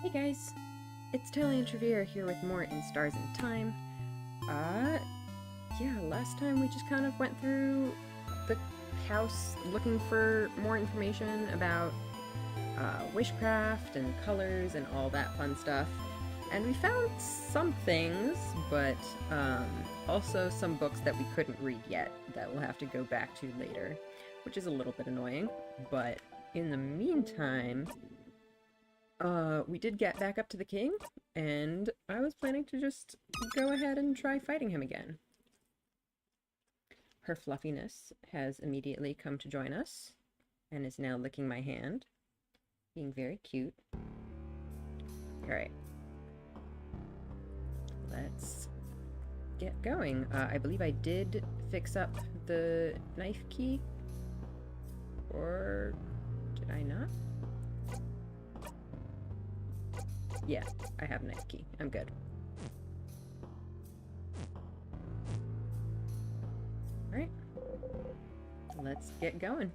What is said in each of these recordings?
Hey guys, it's Talion Trevere here with more in Stars and Time. Uh, yeah, last time we just kind of went through the house looking for more information about witchcraft and colors and all that fun stuff. And we found some things, but also some books that we couldn't read yet that we'll have to go back to later, which is a little bit annoying. But in the meantime, we did get back up to the king, and I was planning to just go ahead and try fighting him again. Her fluffiness has immediately come to join us, and is now licking my hand, being very cute. Alright. Let's get going. I believe I did fix up the knife key, or did I not? Yeah, I have a knife key. I'm good. Alright. Let's get going.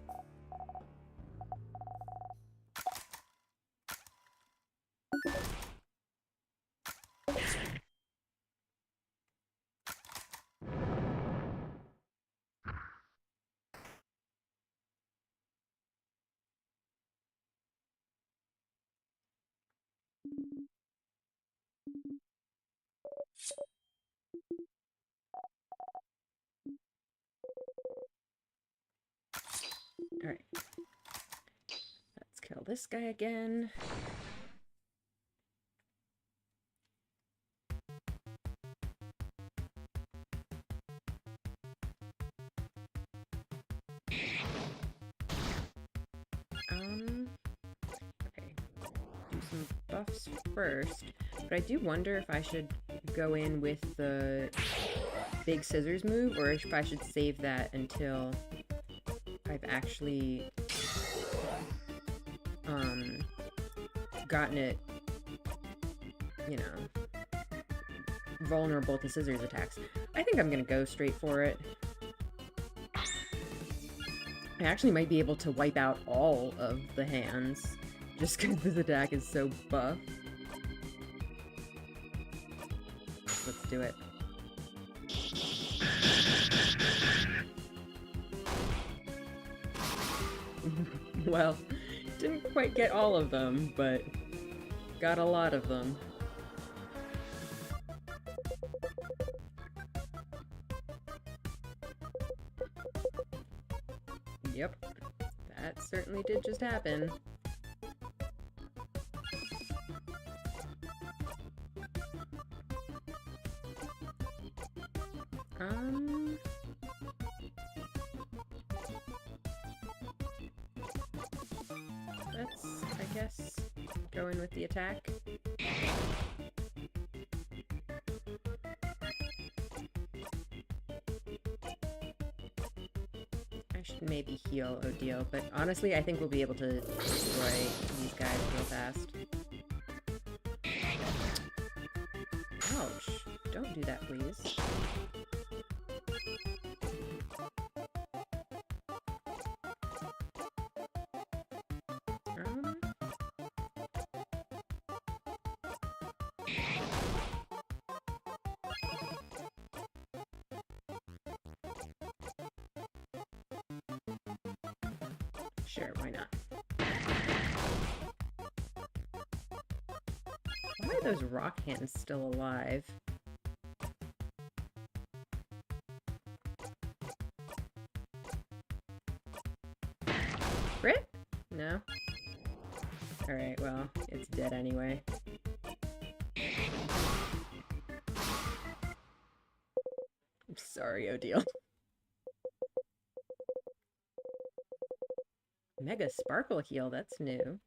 Alright. Let's kill this guy again. Okay. Do some buffs first. But I do wonder if I should go in with the big scissors move, or if I should save that until I've actually gotten it, you know, vulnerable to scissors attacks. I think I'm gonna go straight for it. I actually might be able to wipe out all of the hands just because this attack is so buff. Let's do it. Well, didn't quite get all of them, but got a lot of them. Yep, that certainly did just happen. Let's, I guess, go in with the attack. I should maybe heal Odile, but honestly, I think we'll be able to destroy these guys real fast. Ouch. Don't do that, please. Sure, why not? Why are those rock hands still alive? Crit? No? Alright, well, it's dead anyway. I'm sorry, Odile. Mega Sparkle Heal, that's new.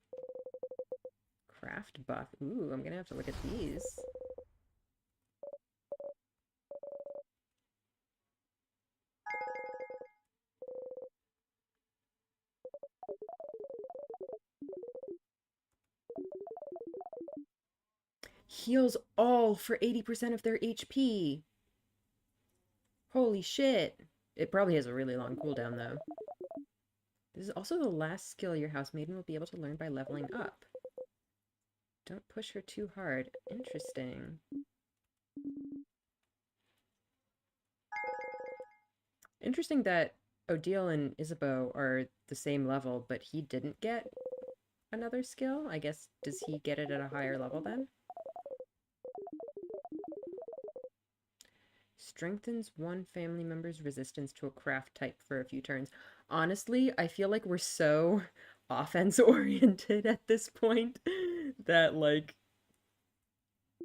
Craft buff. Ooh, I'm gonna have to look at these. Heals all for 80% of their HP. Holy shit. It probably has a really long cooldown, though. This is also the last skill your housemaiden will be able to learn by leveling up. Don't push her too hard. Interesting. Interesting that Odile and Isabeau are the same level, but he didn't get another skill. I guess, does he get it at a higher level then? Strengthens one family member's resistance to a craft type for a few turns. Honestly, I feel like we're so offense oriented at this point that, like,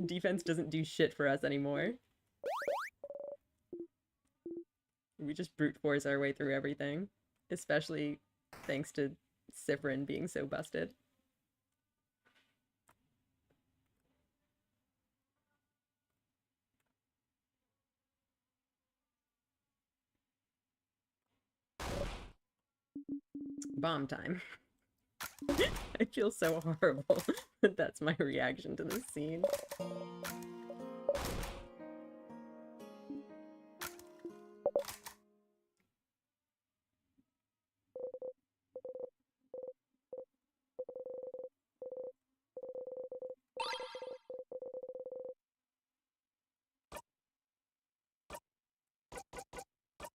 defense doesn't do shit for us anymore. We just brute force our way through everything, especially thanks to Cyprin being so busted. Bomb time. I feel so horrible that that's my reaction to this scene.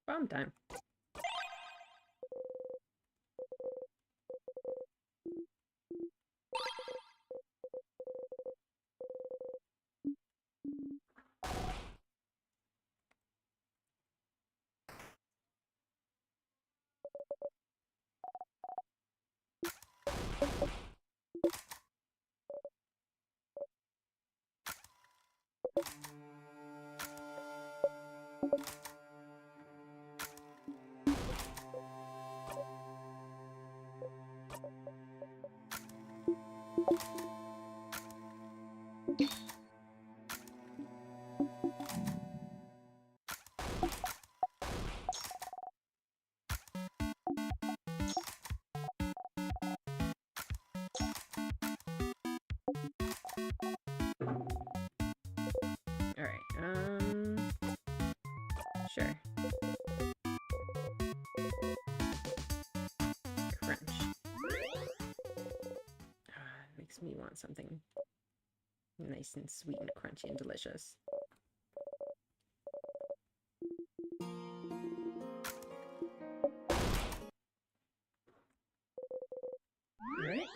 Bomb time. Alright, sure. Crunch. Makes me want something nice and sweet and crunchy and delicious. Alright.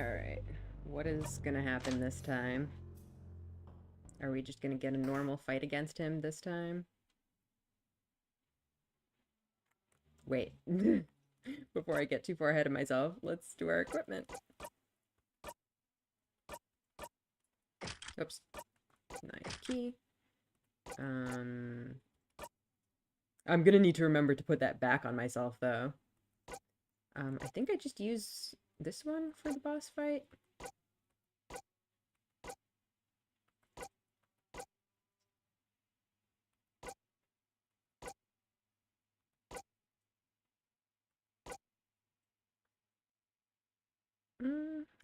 Alright, what is gonna happen this time? Are we just gonna get a normal fight against him this time? Wait. Before I get too far ahead of myself, let's do our equipment. Oops. Nice key. I'm gonna need to remember to put that back on myself, though. I think I just use this one for the boss fight.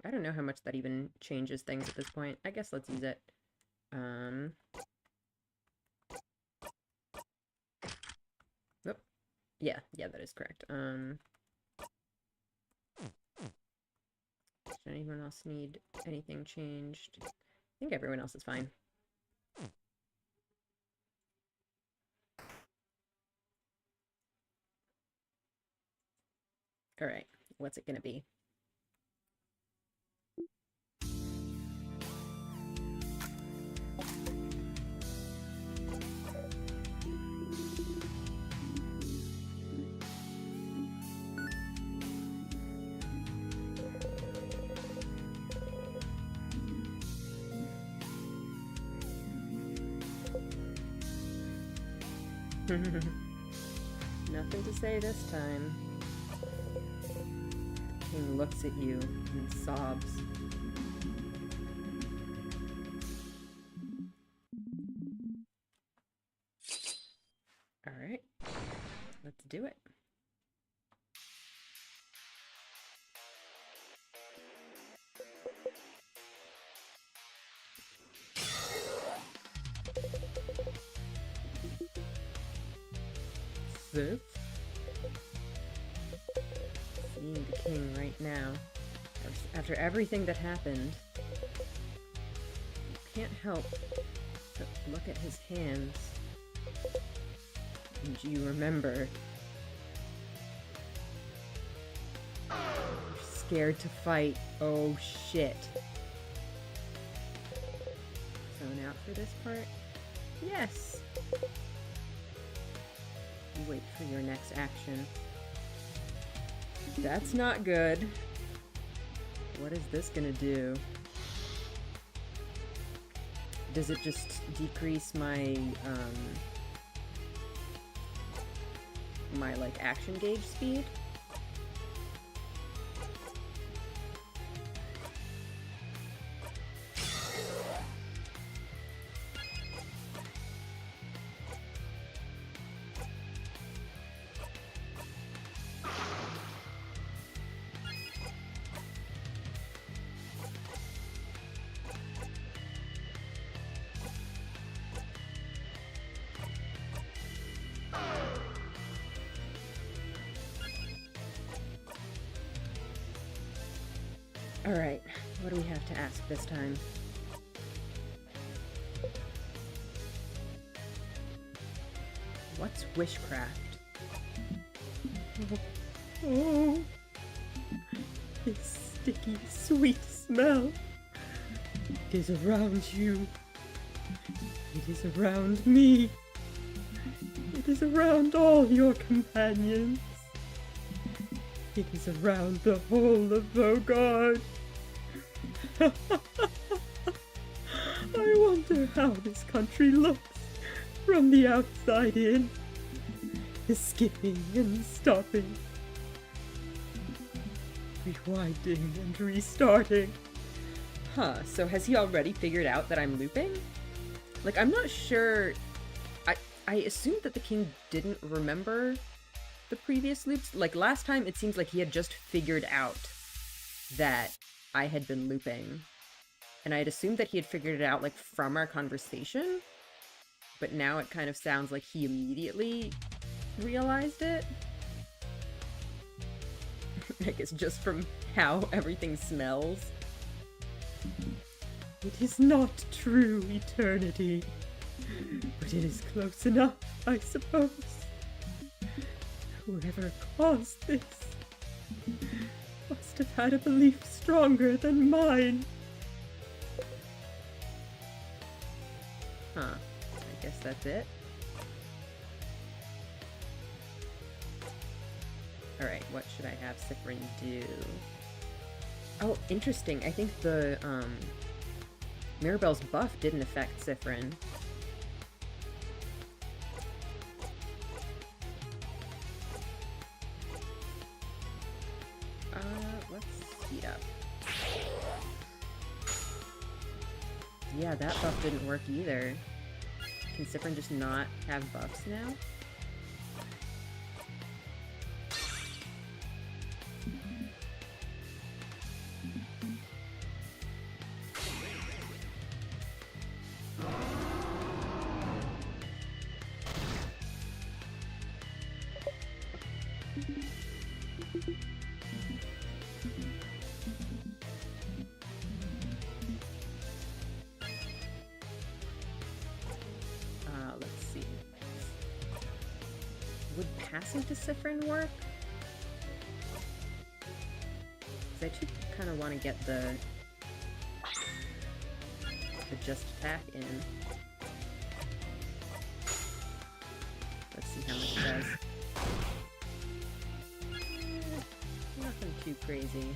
I don't know how much that even changes things at this point. I guess let's use it. Oh, yeah, that is correct. Does anyone else need anything changed? I think everyone else is fine. Alright, what's it gonna be? Nothing to say this time. He looks at you and sobs. Alright, let's do it. this. Seeing the king right now, after everything that happened, you can't help but look at his hands. And you remember. You're scared to fight. Oh shit. Zone out for this part? Yes! You wait for your next action. That's not good. What is this gonna do? Does it just decrease my, my, like, action gauge speed? Alright, what do we have to ask this time? What's wishcraft? Oh, this sticky, sweet smell. It is around you. It is around me. It is around all your companions. It is around the whole of Vaugarde. I wonder how this country looks from the outside in. Skipping and stopping. Rewinding and restarting. Huh, so has he already figured out that I'm looping? Like, I'm not sure. I assumed that the king didn't remember the previous loops. Like, last time it seems like he had just figured out that I had been looping. And I had assumed that he had figured it out, like, from our conversation. But now it kind of sounds like he immediately realized it. I guess just from how everything smells. It is not true eternity, but it is close enough, I suppose. Whoever caused this must have had a belief stronger than mine. Huh. I guess that's it. Alright, what should I have Siffrin do? Oh, interesting. I think the, Mirabelle's buff didn't affect Siffrin. Let's speed up. Yeah, that buff didn't work either. Can Siffrin just not have buffs now? Let's see. Would passing to Siffrin work? Because I do kind of want to get the just attack in. Let's see how much it does. Nothing too crazy.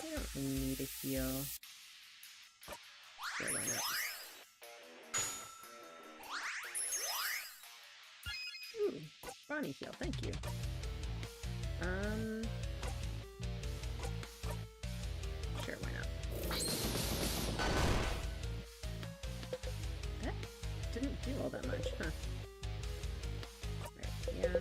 I don't need a heal. Sure, why not? Ponytail, thank you. Sure, why not? That didn't do all that much, huh? Right, yeah.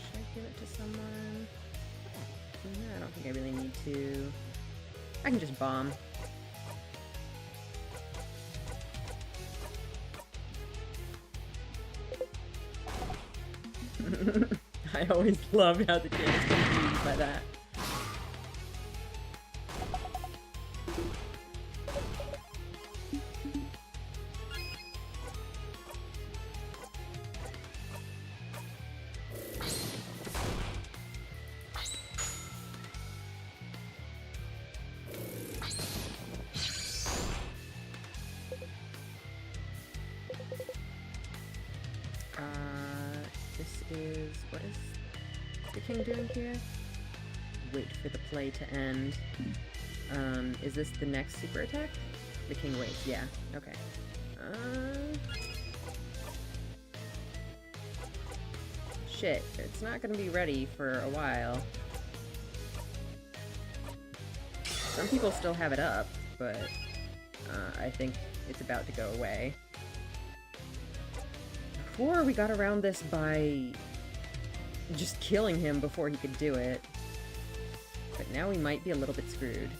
Should I give it to someone? No, I don't think I really need to. I can just bomb. I always love how the game is confused by that. What is the king doing here? Wait for the play to end. Is this the next super attack? The king waits, yeah. Okay. Shit, it's not gonna be ready for a while. Some people still have it up, but I think it's about to go away. Before we got around this by just killing him before he could do it. But now we might be a little bit screwed.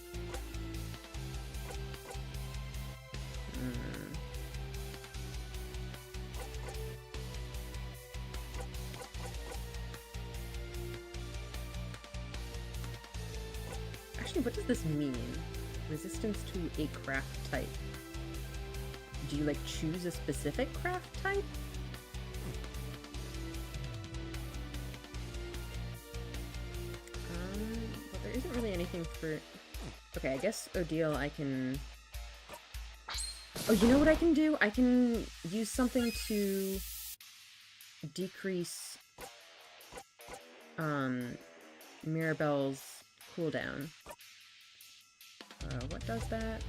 Actually, what does this mean? Resistance to a craft type. Do you, like, choose a specific craft type? Well, there isn't really anything for... Okay, I guess Odile I can... Oh, you know what I can do? I can use something to decrease Mirabelle's cooldown. What does that?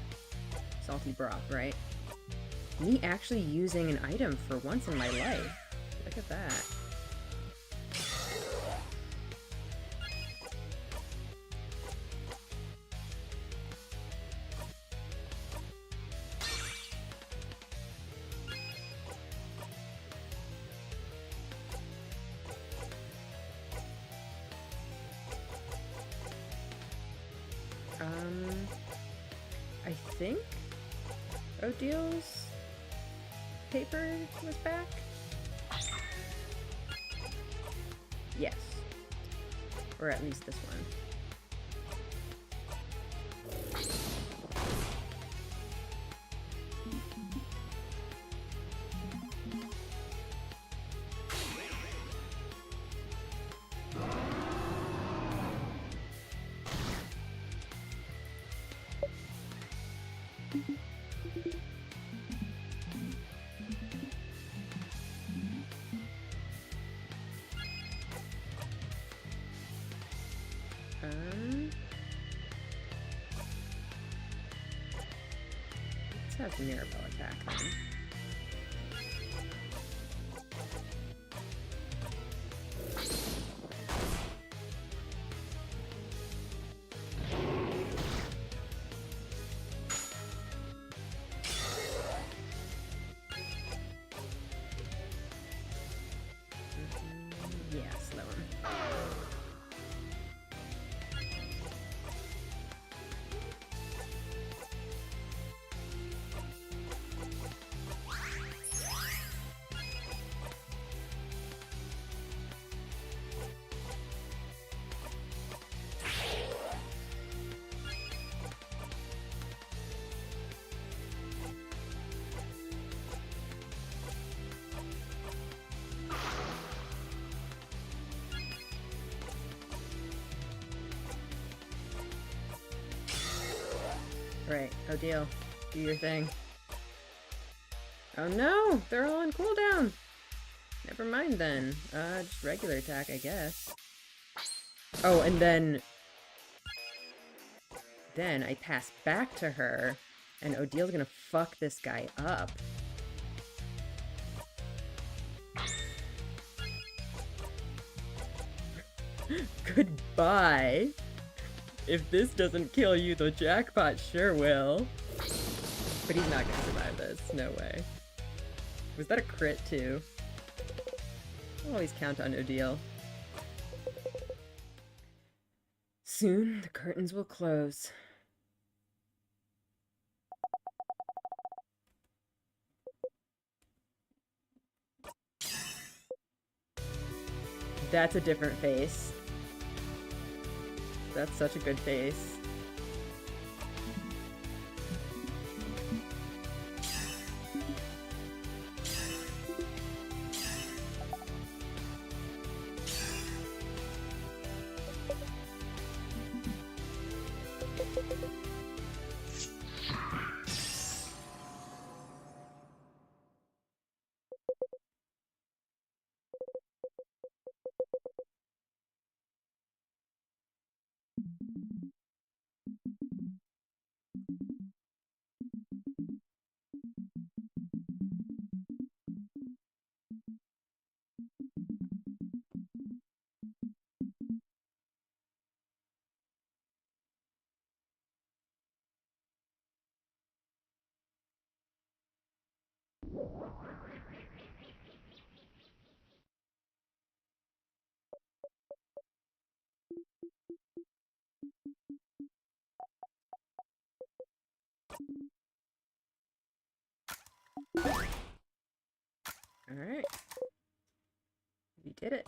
Salty broth, right? Me actually using an item for once in my life. Look at that. I think Odile's paper was back? Yes. Or at least this one. Let's have Mirabelle attack then. Yeah, slow him. Right, Odile, do your thing. Oh no! They're all on cooldown! Never mind then. Just regular attack, I guess. Oh, and then I pass back to her, and Odile's gonna fuck this guy up. Goodbye. If this doesn't kill you, the jackpot sure will. But he's not gonna survive this. No way. Was that a crit, too? I'll always count on Odile. Soon, the curtains will close. That's a different face. That's such a good face. Alright. We did it.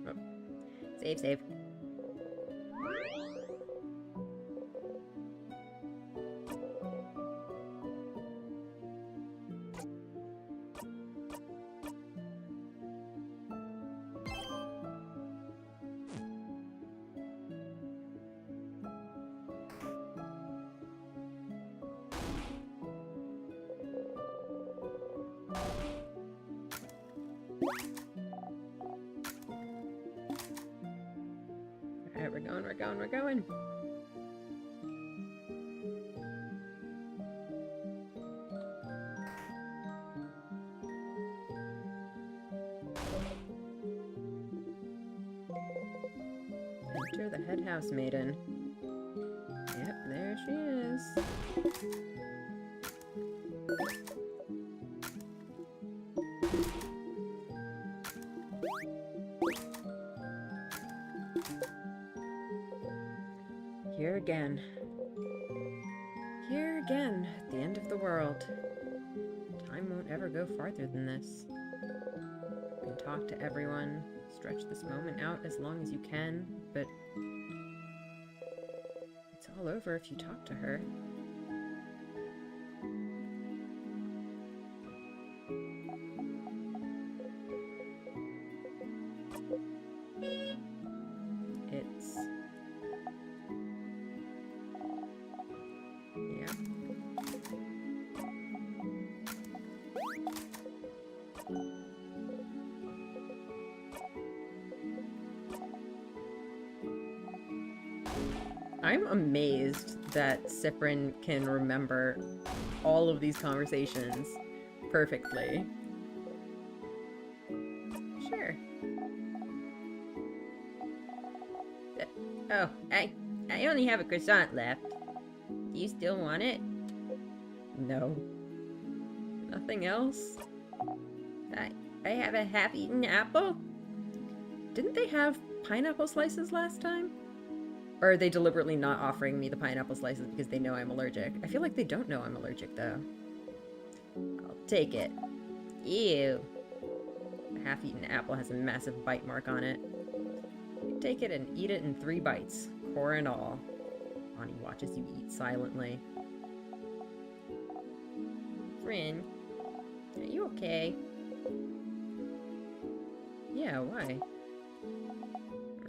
Oh. Save. Alright, we're going. Enter the head house maiden. Yep, there she is. Here again. Here again, at the end of the world. Time won't ever go farther than this. You can talk to everyone, stretch this moment out as long as you can, but it's all over if you talk to her. It's... yeah. I'm amazed that Cyprin can remember all of these conversations perfectly. Sure. Oh, I only have a croissant left. Do you still want it? No. Nothing else? I have a half-eaten apple? Didn't they have pineapple slices last time? Or are they deliberately not offering me the pineapple slices because they know I'm allergic? I feel like they don't know I'm allergic, though. I'll take it. Ew. The half-eaten apple has a massive bite mark on it. You take it and eat it in 3 bites, core and all. Bonnie watches you eat silently. Friend, are you okay? Yeah, why?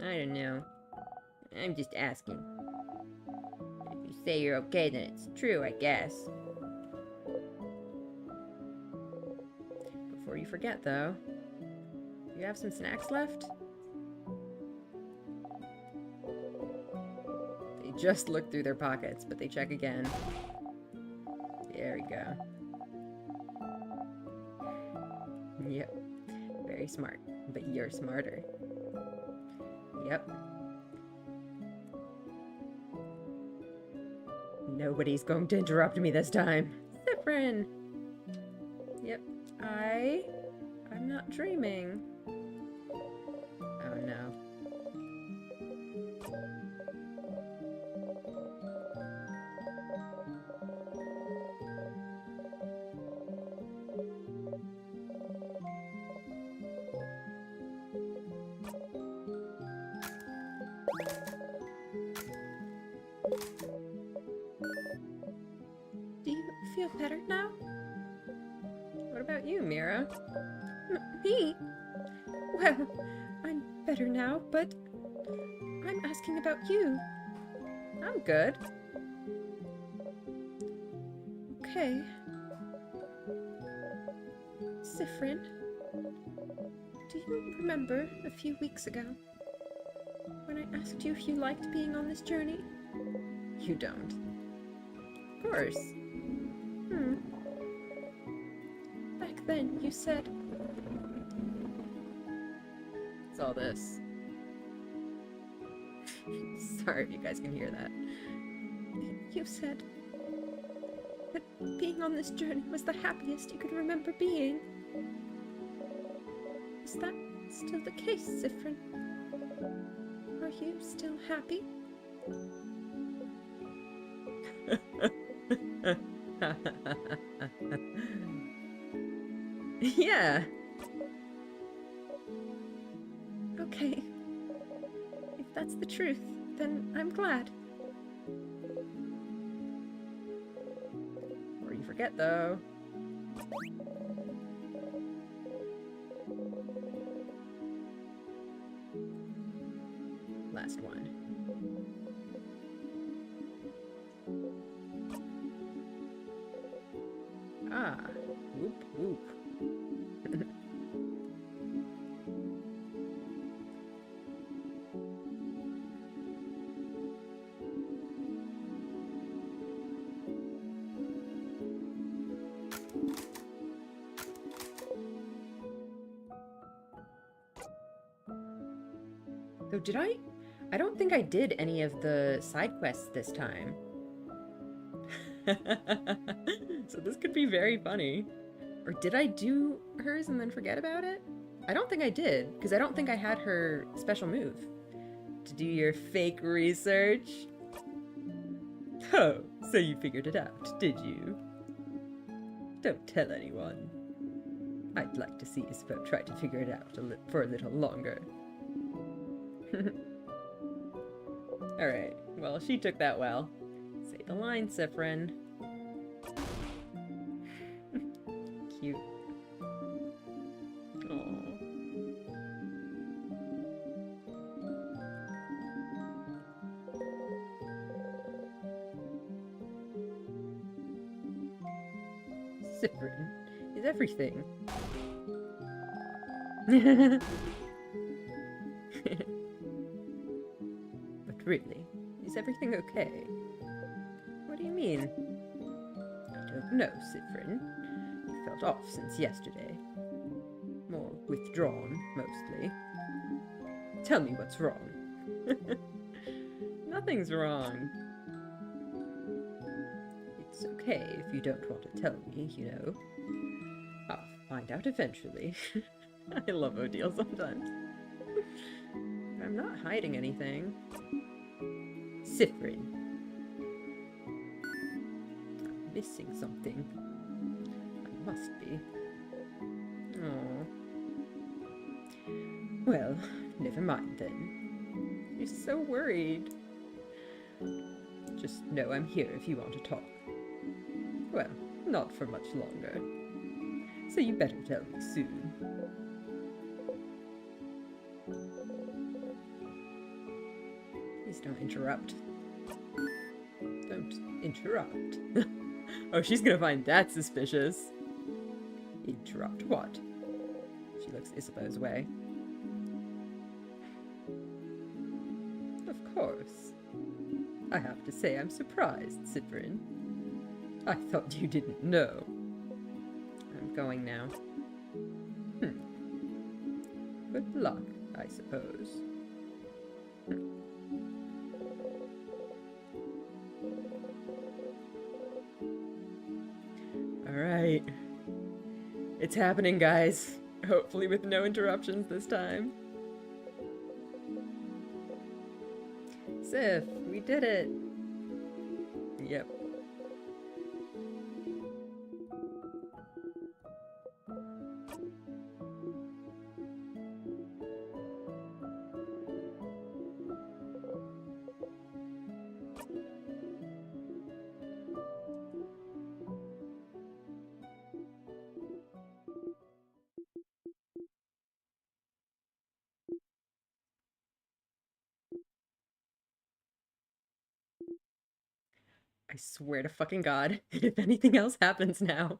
I don't know. I'm just asking. If you say you're okay, then it's true, I guess. Before you forget, though, you have some snacks left? They just look through their pockets, but they check again. There we go. Yep. Very smart. But you're smarter. Yep. Nobody's going to interrupt me this time. Cyprin! Yep. I'm not dreaming. Oh no. Do you feel better now? What about you, Mira? Me? Well, I'm better now, but I'm asking about you. I'm good. Okay. Cyprin, do you remember a few weeks ago when I asked you if you liked being on this journey? You don't. Of course. Back then, you said... It's all this. Sorry if you guys can hear that. You said that being on this journey was the happiest you could remember being. Is that still the case, Cyprin? Are you still happy? Yeah. Okay. If that's the truth, then I'm glad. Before you forget, though. Last one. Ah, whoop whoop. So did I don't think I did any of the side quests this time. So this could be very funny. Or did I do hers and then forget about it? I don't think I did, because I don't think I had her special move. To do your fake research? Oh, so you figured it out, did you? Don't tell anyone. I'd like to see Isabelle try to figure it out for a little longer. Alright, well, she took that well. Say the line, Cyprin. Cute. Aww. Cyprin is everything. But really, is everything okay? What do you mean? I don't know, Cyprin. You felt off since yesterday. More withdrawn, mostly. Tell me what's wrong. Nothing's wrong. It's okay if you don't want to tell me, you know. I'll find out eventually. I love Odile sometimes. I'm not hiding anything. Cyprin. I'm missing something. I must be. Oh. Well, never mind then. You're so worried. Just know I'm here if you want to talk. Well, not for much longer. So you better tell me soon. Please don't interrupt. Don't interrupt. Oh, she's gonna find that suspicious. Interrupt what? looks Isabeau's way. Of course. I have to say I'm surprised, Cyprian. I thought you didn't know. I'm going now. Good luck, I suppose. Alright. It's happening, guys. Hopefully with no interruptions this time. Sif, we did it! Yep. I swear to fucking God, if anything else happens now.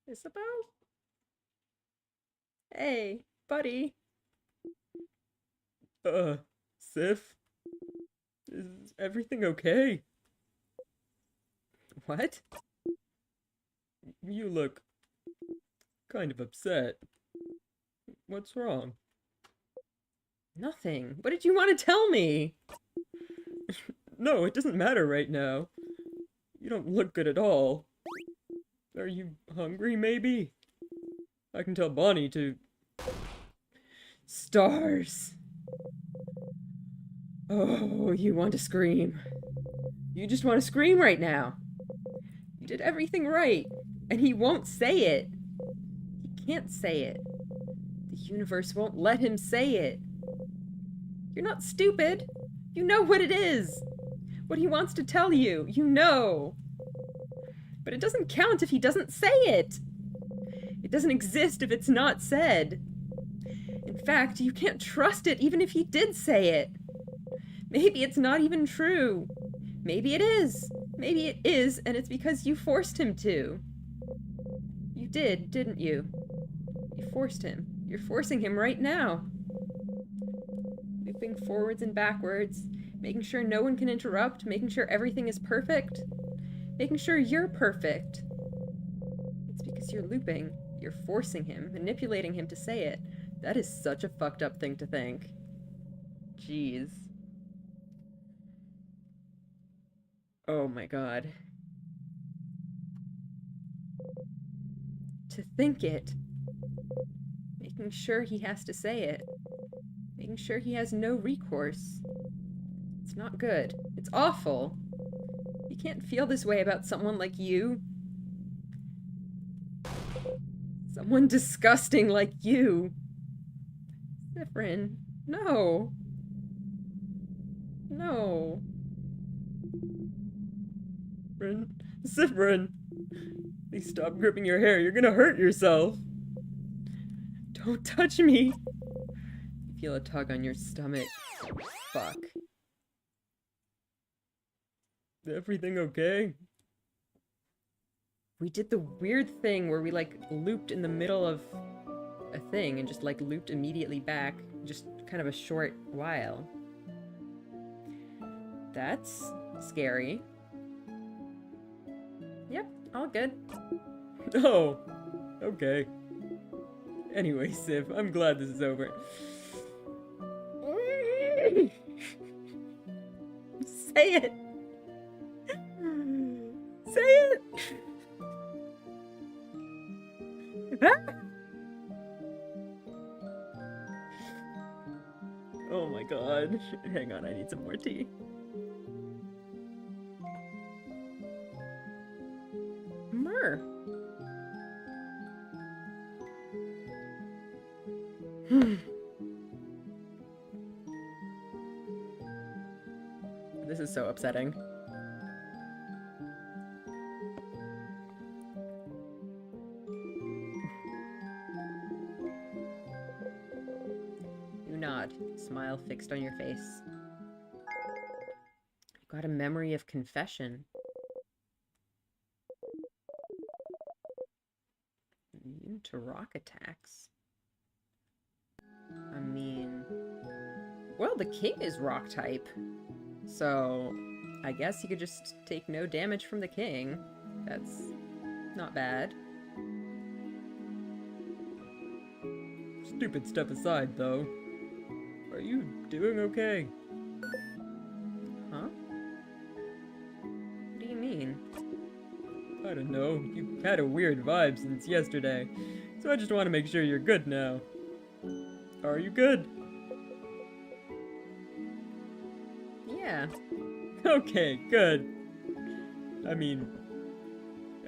Isabeau? Hey, buddy. Sif? Is everything okay? What? You look kind of upset. What's wrong? Nothing. What did you want to tell me? No, it doesn't matter right now. You don't look good at all. Are you hungry, maybe? I can tell Bonnie to... Stars! Oh, you want to scream. You just want to scream right now. You did everything right, and he won't say it. He can't say it. The universe won't let him say it. You're not stupid. You know what it is. What he wants to tell you, you know. But it doesn't count if he doesn't say it. It doesn't exist if it's not said. In fact, you can't trust it even if he did say it. Maybe it's not even true. Maybe it is. Maybe it is, and it's because you forced him to. You did, didn't you? You forced him. You're forcing him right now. Looping forwards and backwards, making sure no one can interrupt, making sure everything is perfect, making sure you're perfect. It's because you're looping. You're forcing him, manipulating him to say it. That is such a fucked up thing to think. Jeez. Oh my God. To think it. Making sure he has to say it. Making sure he has no recourse. It's not good. It's awful. You can't feel this way about someone like you. Someone disgusting like you. Cyprian, no. No. Cyprian, please stop gripping your hair. You're gonna hurt yourself. Don't touch me. You feel a tug on your stomach. Fuck. Everything okay? We did the weird thing where we, like, looped in the middle of a thing and just, like, looped immediately back, just kind of a short while. That's scary. Yep, all good. Oh, okay. Anyway, Sif, I'm glad this is over. Say it! Say it! Oh my God. Hang on, I need some more tea. Myrrh. This is so upsetting. You nod, smile fixed on your face. You got a memory of confession. to rock attacks. I mean... Well, the king is rock type. So, I guess he could just take no damage from the king. That's not bad. Stupid stuff aside, though. Are you doing okay? Huh? What do you mean? I don't know. You've had a weird vibe since yesterday, so I just want to make sure you're good now. Are you good? Yeah. Okay, good. I mean,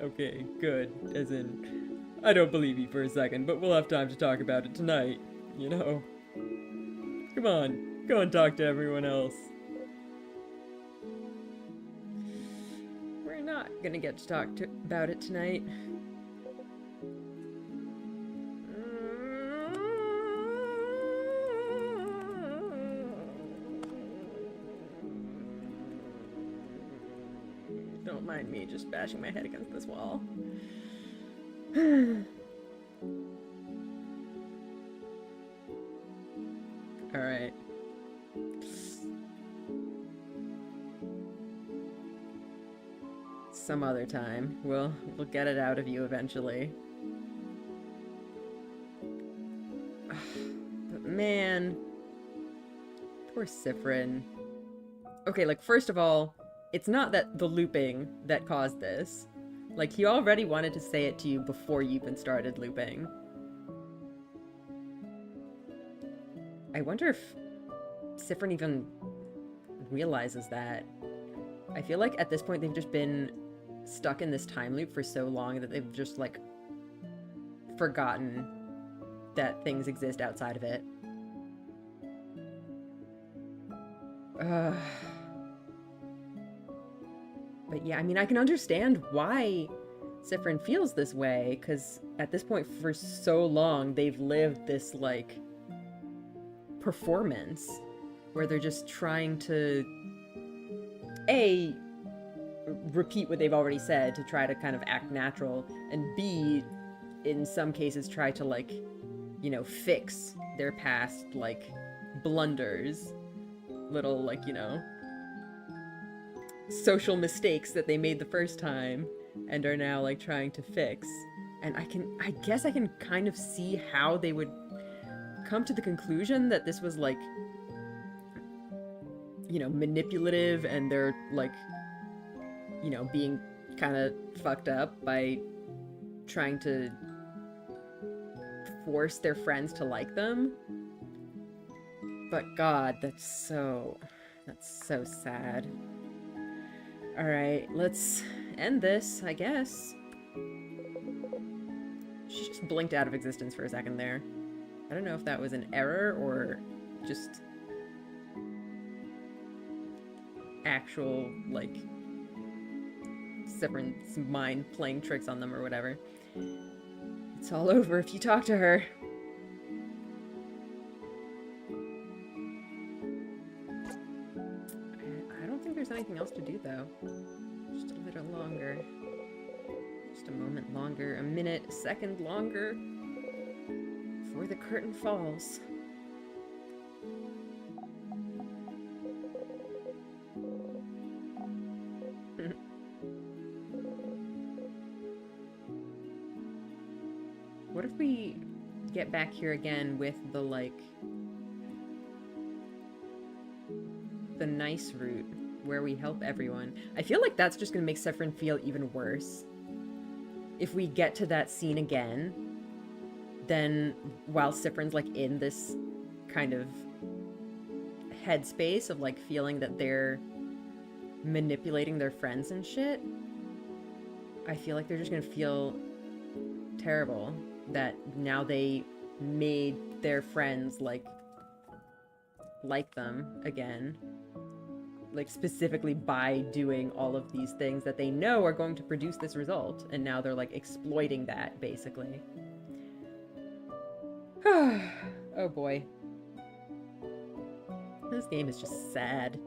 okay, good. As in, I don't believe you for a second, but we'll have time to talk about it tonight, you know? Come on, go and talk to everyone else. We're not gonna get to talk about it tonight. Don't mind me just bashing my head against this wall. Alright. Some other time. We'll get it out of you eventually. But man... Poor Siffrin. Okay, like, first of all, it's not that the looping that caused this. Like, he already wanted to say it to you before you even started looping. I wonder if Siffrin even realizes that. I feel like at this point they've just been stuck in this time loop for so long that they've just, like, forgotten that things exist outside of it. But yeah, I mean, I can understand why Siffrin feels this way, because at this point for so long they've lived this, like, performance where they're just trying to A, repeat what they've already said to try to kind of act natural, and B, in some cases try to, like, you know, fix their past, like, blunders, little, like, you know, social mistakes that they made the first time and are now, like, trying to fix. And I guess I can kind of see how they would come to the conclusion that this was, like, you know, manipulative, and they're, like, you know, being kind of fucked up by trying to force their friends to like them. But God, that's so sad. Alright, let's end this, I guess. She just blinked out of existence for a second there. I don't know if that was an error or just actual, like, Siffrin's mind playing tricks on them or whatever. It's all over if you talk to her. I don't think there's anything else to do, though. Just a little longer. Just a moment longer, a minute, a second longer before the curtain falls. What if we get back here again with the, like, the nice route where we help everyone? I feel like that's just gonna make Siffrin feel even worse. If we get to that scene again, then while Siffrin's, like, in this kind of headspace of, like, feeling that they're manipulating their friends and shit, I feel like they're just gonna feel terrible that now they made their friends, like them again. Like, specifically by doing all of these things that they know are going to produce this result, and now they're, like, exploiting that, basically. Oh boy. This game is just sad.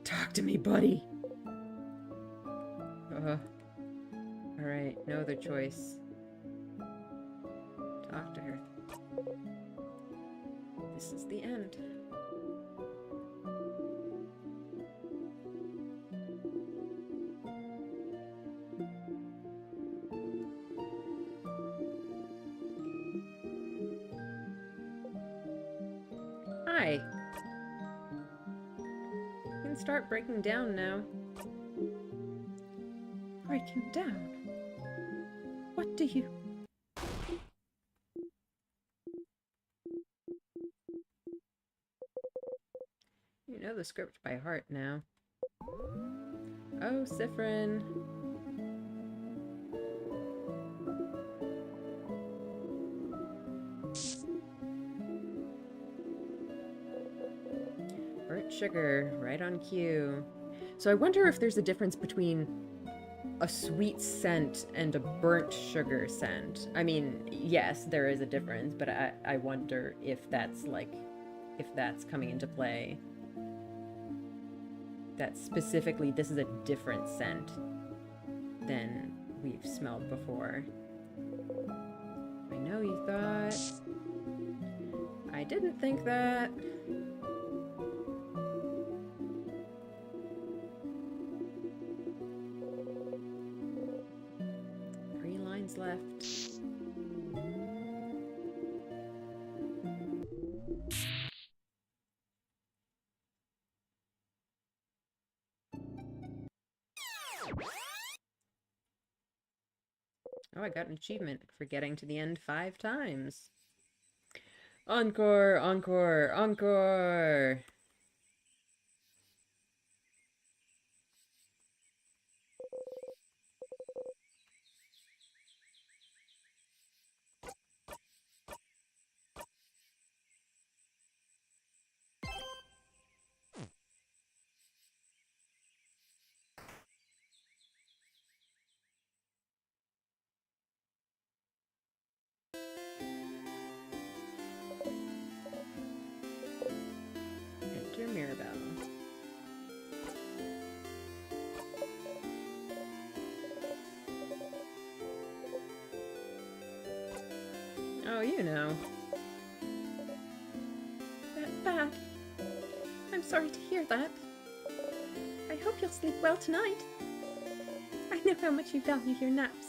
Talk to me, buddy! Alright, no other choice. Talk to her. This is the end. Hi. You can start breaking down now. Breaking down? What do you... You know the script by heart now. Oh, Siffrin. Burnt sugar, right on cue. So I wonder if there's a difference between a sweet scent and a burnt sugar scent. I mean, yes, there is a difference, but I wonder if that's coming into play. That specifically this is a different scent than we've smelled before. I know you thought. I didn't think that. Left. Oh, I got an achievement for getting to the end 5 times. Encore, encore, encore! Enter Mirabelle. Oh, you know. That bad. I'm sorry to hear that. I hope you'll sleep well tonight. I know how much you value your naps.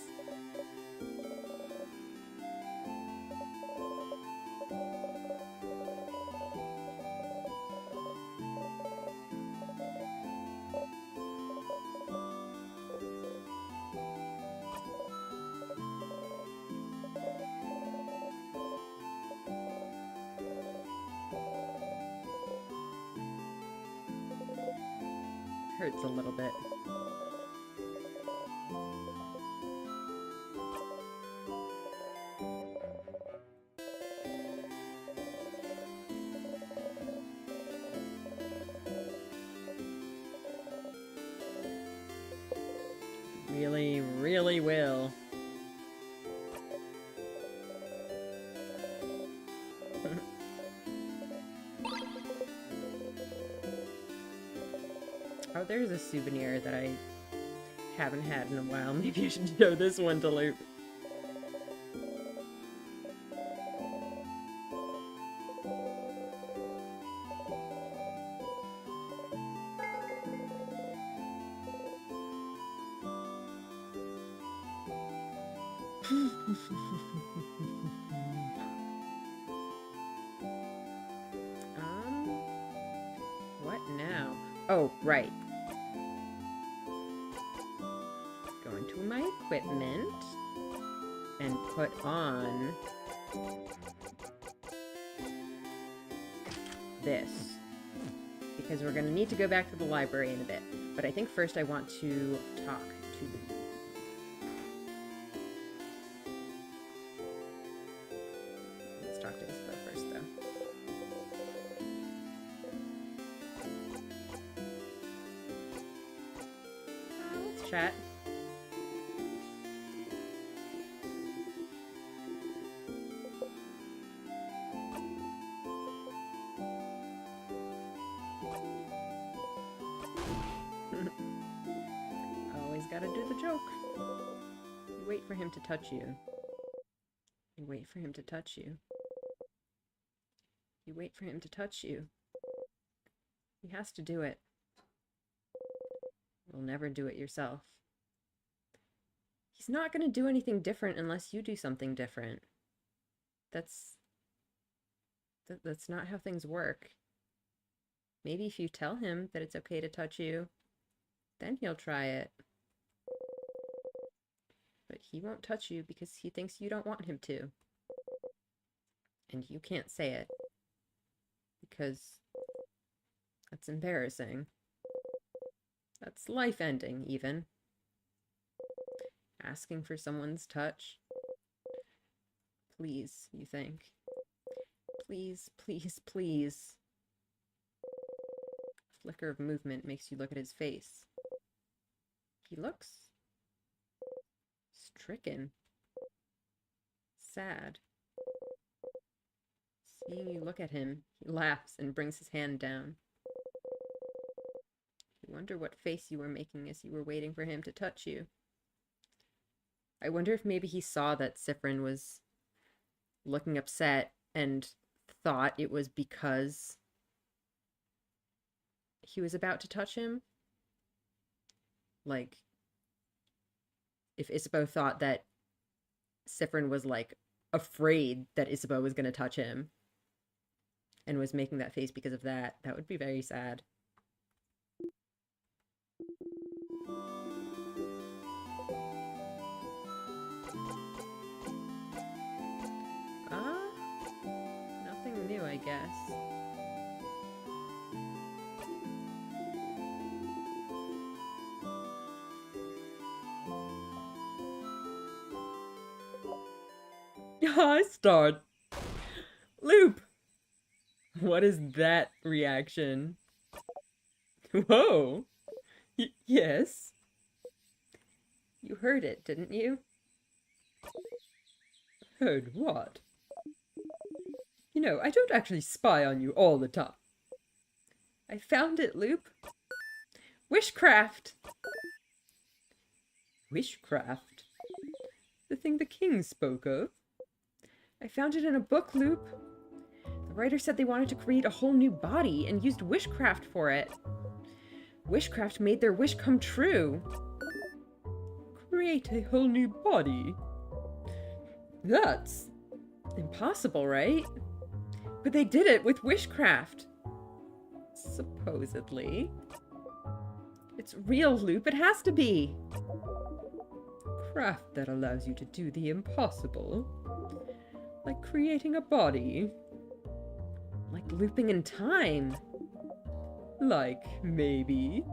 Hurts a little bit. Really, really will. Oh, there's a souvenir that I haven't had in a while. Maybe I should show this one to Loop. What now? Oh, right. Go into my equipment and put on this. Because we're going to need to go back to the library in a bit. But I think first I want to talk to the... Let's talk to Isabelle first, though. Let's chat. Always gotta do the joke. You wait for him to touch you. You wait for him to touch you. You wait for him to touch you. He has to do it. You'll never do it yourself. He's not going to do anything different unless you do something different. That's not how things work. Maybe if you tell him that it's okay to touch you, then he'll try it. But he won't touch you because he thinks you don't want him to. And you can't say it. Because that's embarrassing. That's life-ending, even. Asking for someone's touch. Please, you think. Please, please, please. A flicker of movement makes you look at his face. He looks stricken. Sad. Seeing you look at him, he laughs and brings his hand down. You wonder what face you were making as you were waiting for him to touch you. I wonder if maybe he saw that Siffrin was looking upset and thought it was because he was about to touch him. Like, if Isabeau thought that Siffrin was, like, afraid that Isabeau was going to touch him and was making that face because of that, that would be very sad. Nothing new, I guess. I start. Loop! What is that reaction? Whoa! Yes? You heard it, didn't you? Heard what? You know, I don't actually spy on you all the time. I found it, Loop. Wishcraft! Wishcraft? The thing the king spoke of? I found it in a book, Loop. The writer said they wanted to create a whole new body and used wishcraft for it. Wishcraft made their wish come true. Create a whole new body? That's impossible, right? But they did it with wishcraft. Supposedly. It's real, Loop. It has to be. Craft that allows you to do the impossible. Like creating a body. Like looping in time. Like, maybe,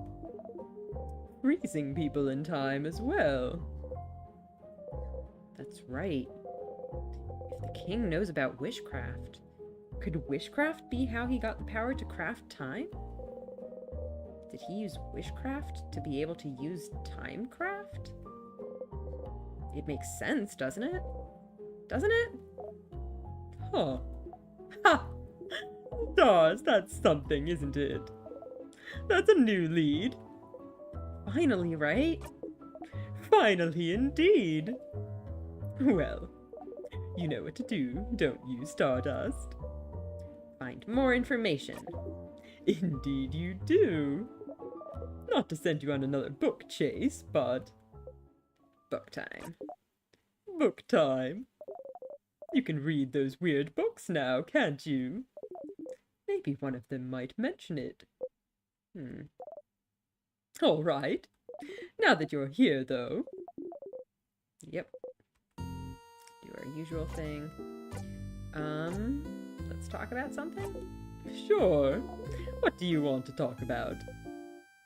freezing people in time as well. That's right. If the king knows about wishcraft, could wishcraft be how he got the power to craft time? Did he use wishcraft to be able to use timecraft? It makes sense, doesn't it? Doesn't it? Huh. Ha! Stars, that's something, isn't it? That's a new lead. Finally, right? Finally, indeed. Well, you know what to do, don't you, Stardust? Find more information. Indeed you do. Not to send you on another book chase, but... book time. Book time. You can read those weird books now, can't you? Maybe one of them might mention it. All right. Now that you're here, though. Yep. Do our usual thing. Let's talk about something? Sure. What do you want to talk about?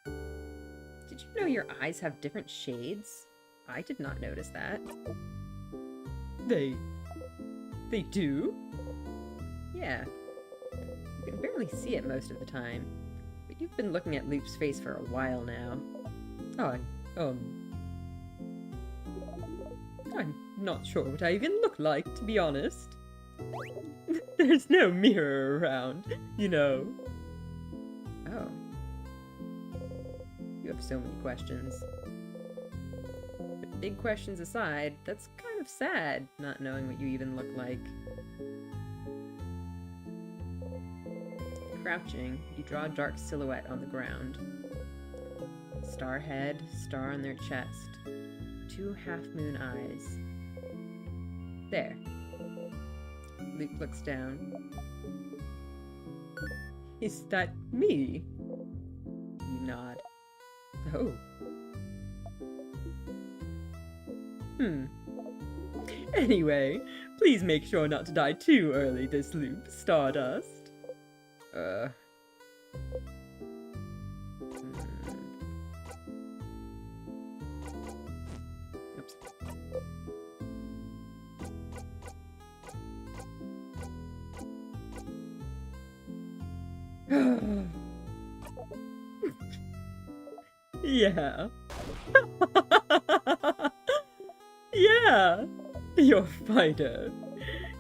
Did you know your eyes have different shades? I did not notice that. They do? Yeah. You can barely see it most of the time. But you've been looking at Loop's face for a while now. I'm not sure what I even look like, to be honest. There's no mirror around, you know. Oh. You have so many questions. But big questions aside, that's kind of sad, not knowing what you even look like. Crouching, you draw a dark silhouette on the ground. Star head, star on their chest. 2 half-moon eyes. There. Luke looks down. Is that me? You nod. Oh. Anyway, please make sure not to die too early this loop, Stardust. Oops. Yeah. Yeah. Your fighter.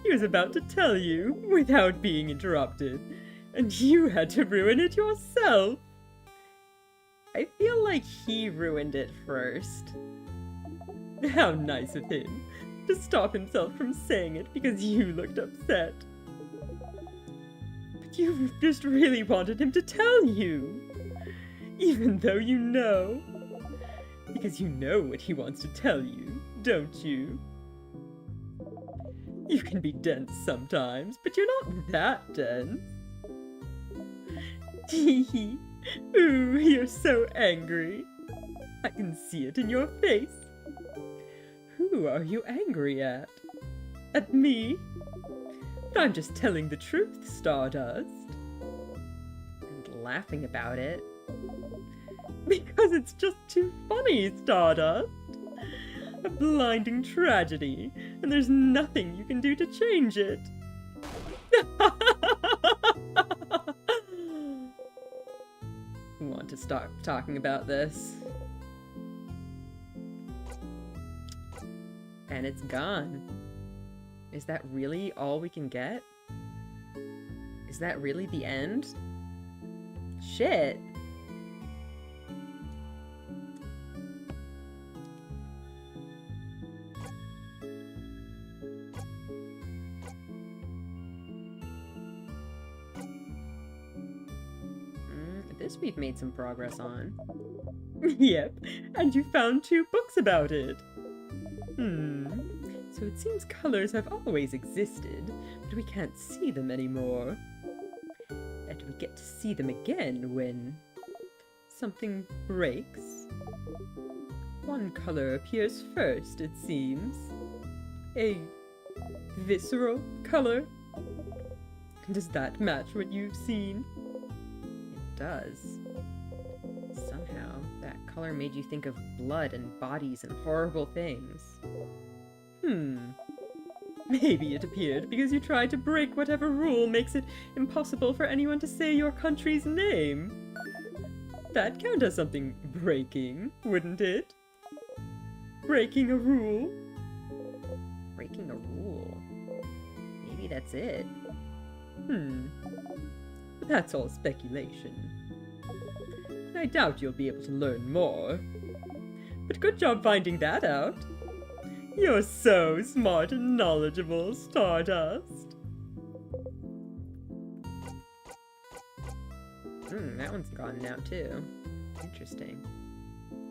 He was about to tell you without being interrupted, and you had to ruin it yourself. I feel like he ruined it first. How nice of him to stop himself from saying it because you looked upset. But you just really wanted him to tell you, even though you know. Because you know what he wants to tell you, don't you? You can be dense sometimes, but you're not that dense. Teehee. Ooh, you're so angry. I can see it in your face. Who are you angry at? At me? But I'm just telling the truth, Stardust. And laughing about it. Because it's just too funny, Stardust. A blinding tragedy, and there's nothing you can do to change it. Want to stop talking about this. And it's gone. Is that really all we can get? Is that really the end? Shit. This we've made some progress on. Yep, and you found 2 books about it. So it seems colors have always existed, but we can't see them anymore. And we get to see them again when something breaks. One color appears first, it seems. A visceral color. Does that match what you've seen? Does. Somehow, that color made you think of blood and bodies and horrible things. Maybe it appeared because you tried to break whatever rule makes it impossible for anyone to say your country's name. That'd count as something breaking, wouldn't it? Breaking a rule? Breaking a rule? Maybe that's it. But that's all speculation. I doubt you'll be able to learn more. But good job finding that out. You're so smart and knowledgeable, Stardust. That one's gone now, too. Interesting.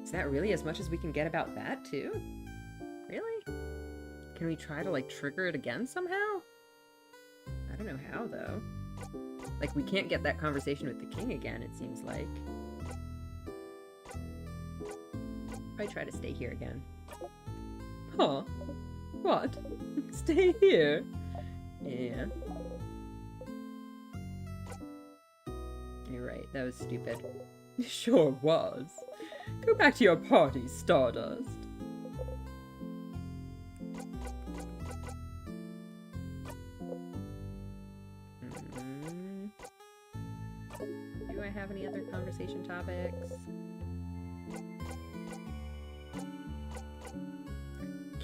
Is that really as much as we can get about that, too? Really? Can we try to, like, trigger it again somehow? I don't know how, though. Like, we can't get that conversation with the king again, it seems like. Probably try to stay here again. Huh? What? Stay here? Yeah. You're right, that was stupid. Sure was. Go back to your party, Stardust. Do I have any other conversation topics?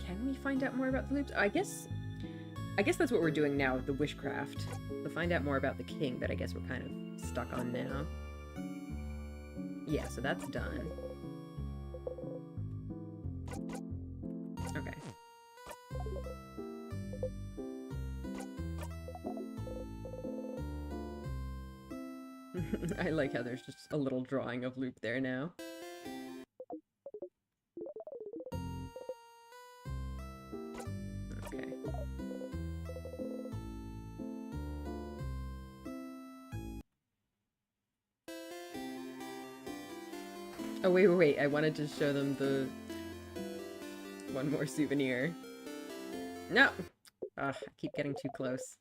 Can we find out more about the loops? I guess that's what we're doing now with the wishcraft. To find out more about the king that I guess we're kind of stuck on now. Yeah, so that's done. I like how there's just a little drawing of Loop there now. Okay. Oh, wait. I wanted to show them the one more souvenir. No! Ugh, I keep getting too close.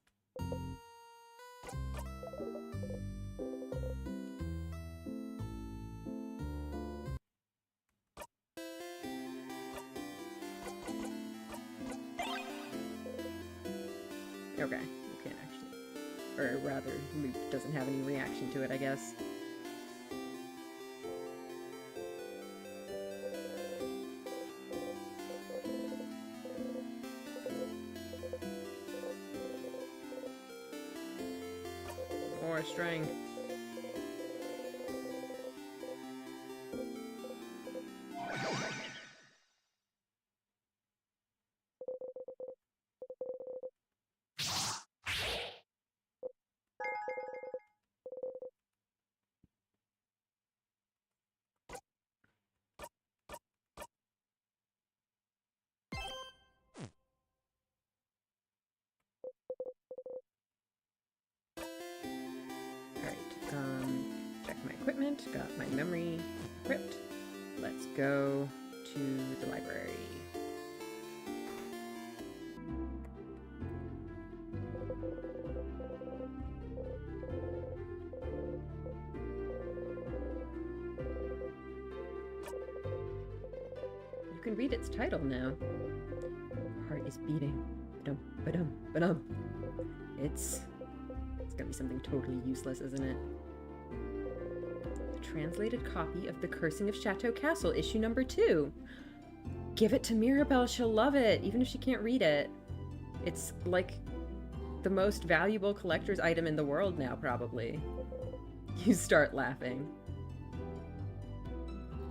Okay, you can't actually. Or rather, Loop doesn't have any reaction to it, I guess. More string. Check my equipment, got my memory equipped. Let's go to the library. You can read its title now. Heart is beating. Ba-dum, ba-dum, ba-dum. It's gonna be something totally useless, isn't it? Translated copy of The Cursing of Chateau Castle, issue number 2. Give it to Mirabelle, she'll love it, even if she can't read it. It's like the most valuable collector's item in the world now, probably. You start laughing.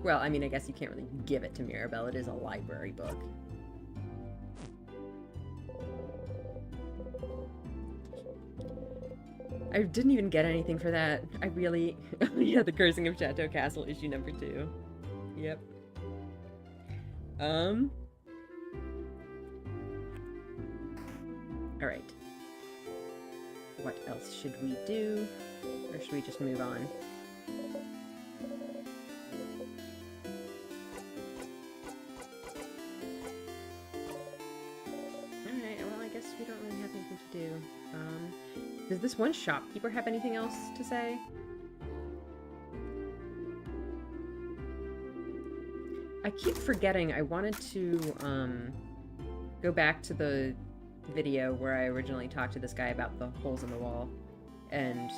Well, I mean, I guess you can't really give it to Mirabelle, it is a library book. I didn't even get anything for that. I really... yeah, The Cursing of Chateau Castle, issue number 2. Yep. Alright. What else should we do? Or should we just move on? Alright, well, I guess we don't really have anything to do. Does this one shopkeeper have anything else to say? I keep forgetting I wanted to go back to the video where I originally talked to this guy about the holes in the wall and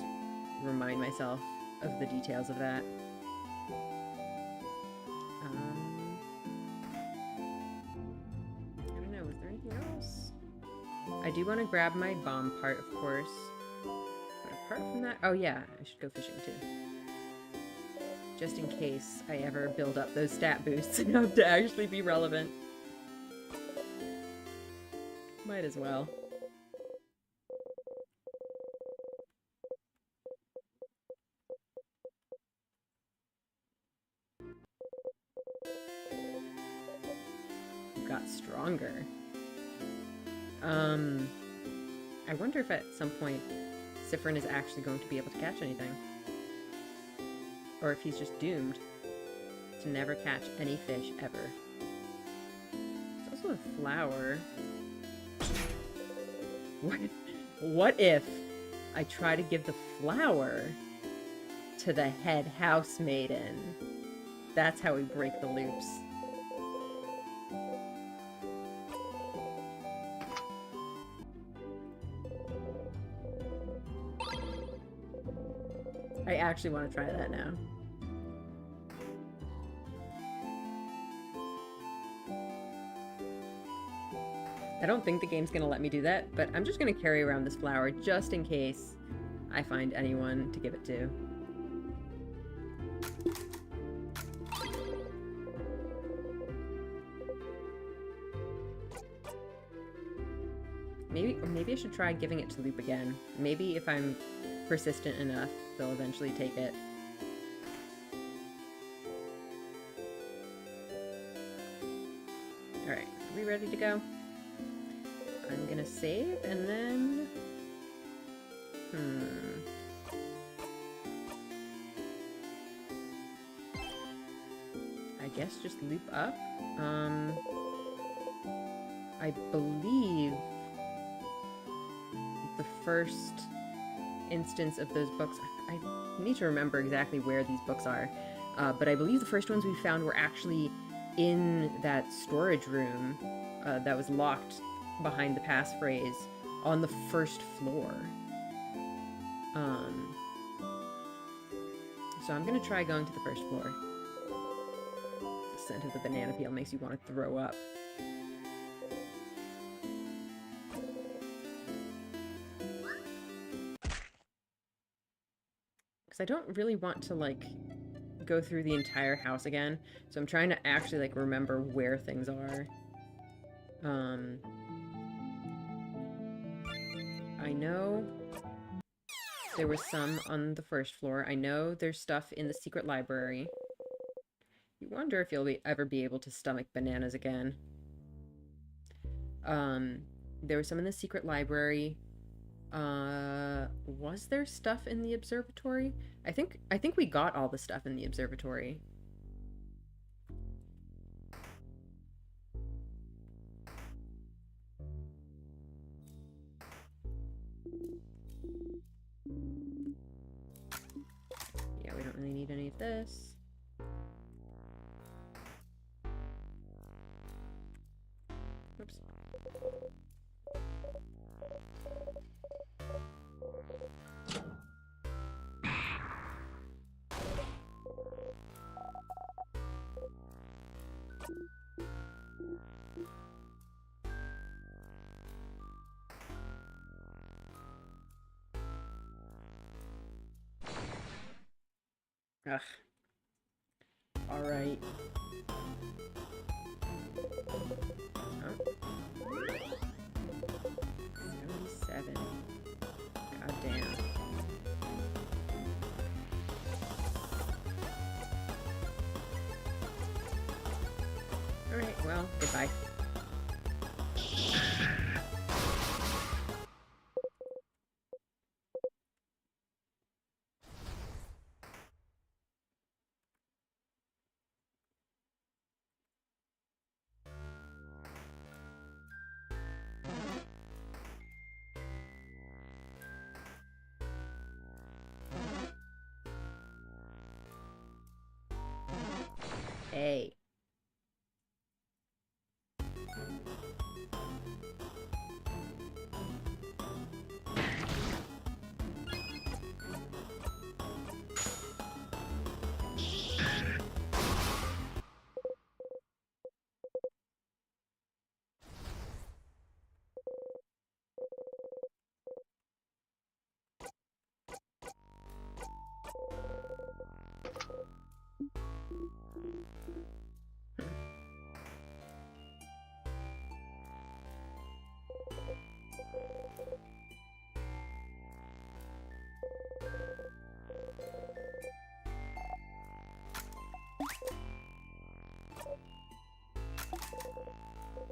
remind myself of the details of that. I don't know, was there anything else? I do want to grab my bomb part, of course. But apart from that... Oh yeah, I should go fishing too. Just in case I ever build up those stat boosts enough to actually be relevant. Might as well. Got stronger. I wonder if at some point Siffrin is actually going to be able to catch anything. Or if he's just doomed to never catch any fish ever. There's also a flower. What if I try to give the flower to the head housemaiden? That's how we break the loops. I actually want to try that now. I don't think the game's gonna let me do that, but I'm just gonna carry around this flower just in case I find anyone to give it to. Maybe I should try giving it to Loop again. Maybe if I'm persistent enough, they'll eventually take it. Alright, are we ready to go? I'm gonna save, and then... I guess just loop up. I believe the first instance of those books... I need to remember exactly where these books are, but I believe the first ones we found were actually in that storage room that was locked behind the passphrase on the first floor. So I'm gonna try going to the first floor. The scent of the banana peel makes you want to throw up. Because I don't really want to, like, go through the entire house again, so I'm trying to actually, like, remember where things are. I know there was some on the first floor. I know there's stuff in the secret library. You wonder if you'll ever be able to stomach bananas again. There was some in the secret library. Was there stuff in the observatory? I think we got all the stuff in the observatory. Yeah, we don't really need any of this. Oops. Ugh. Alright. Oh. 77. God damn. Alright, well, goodbye. Hey.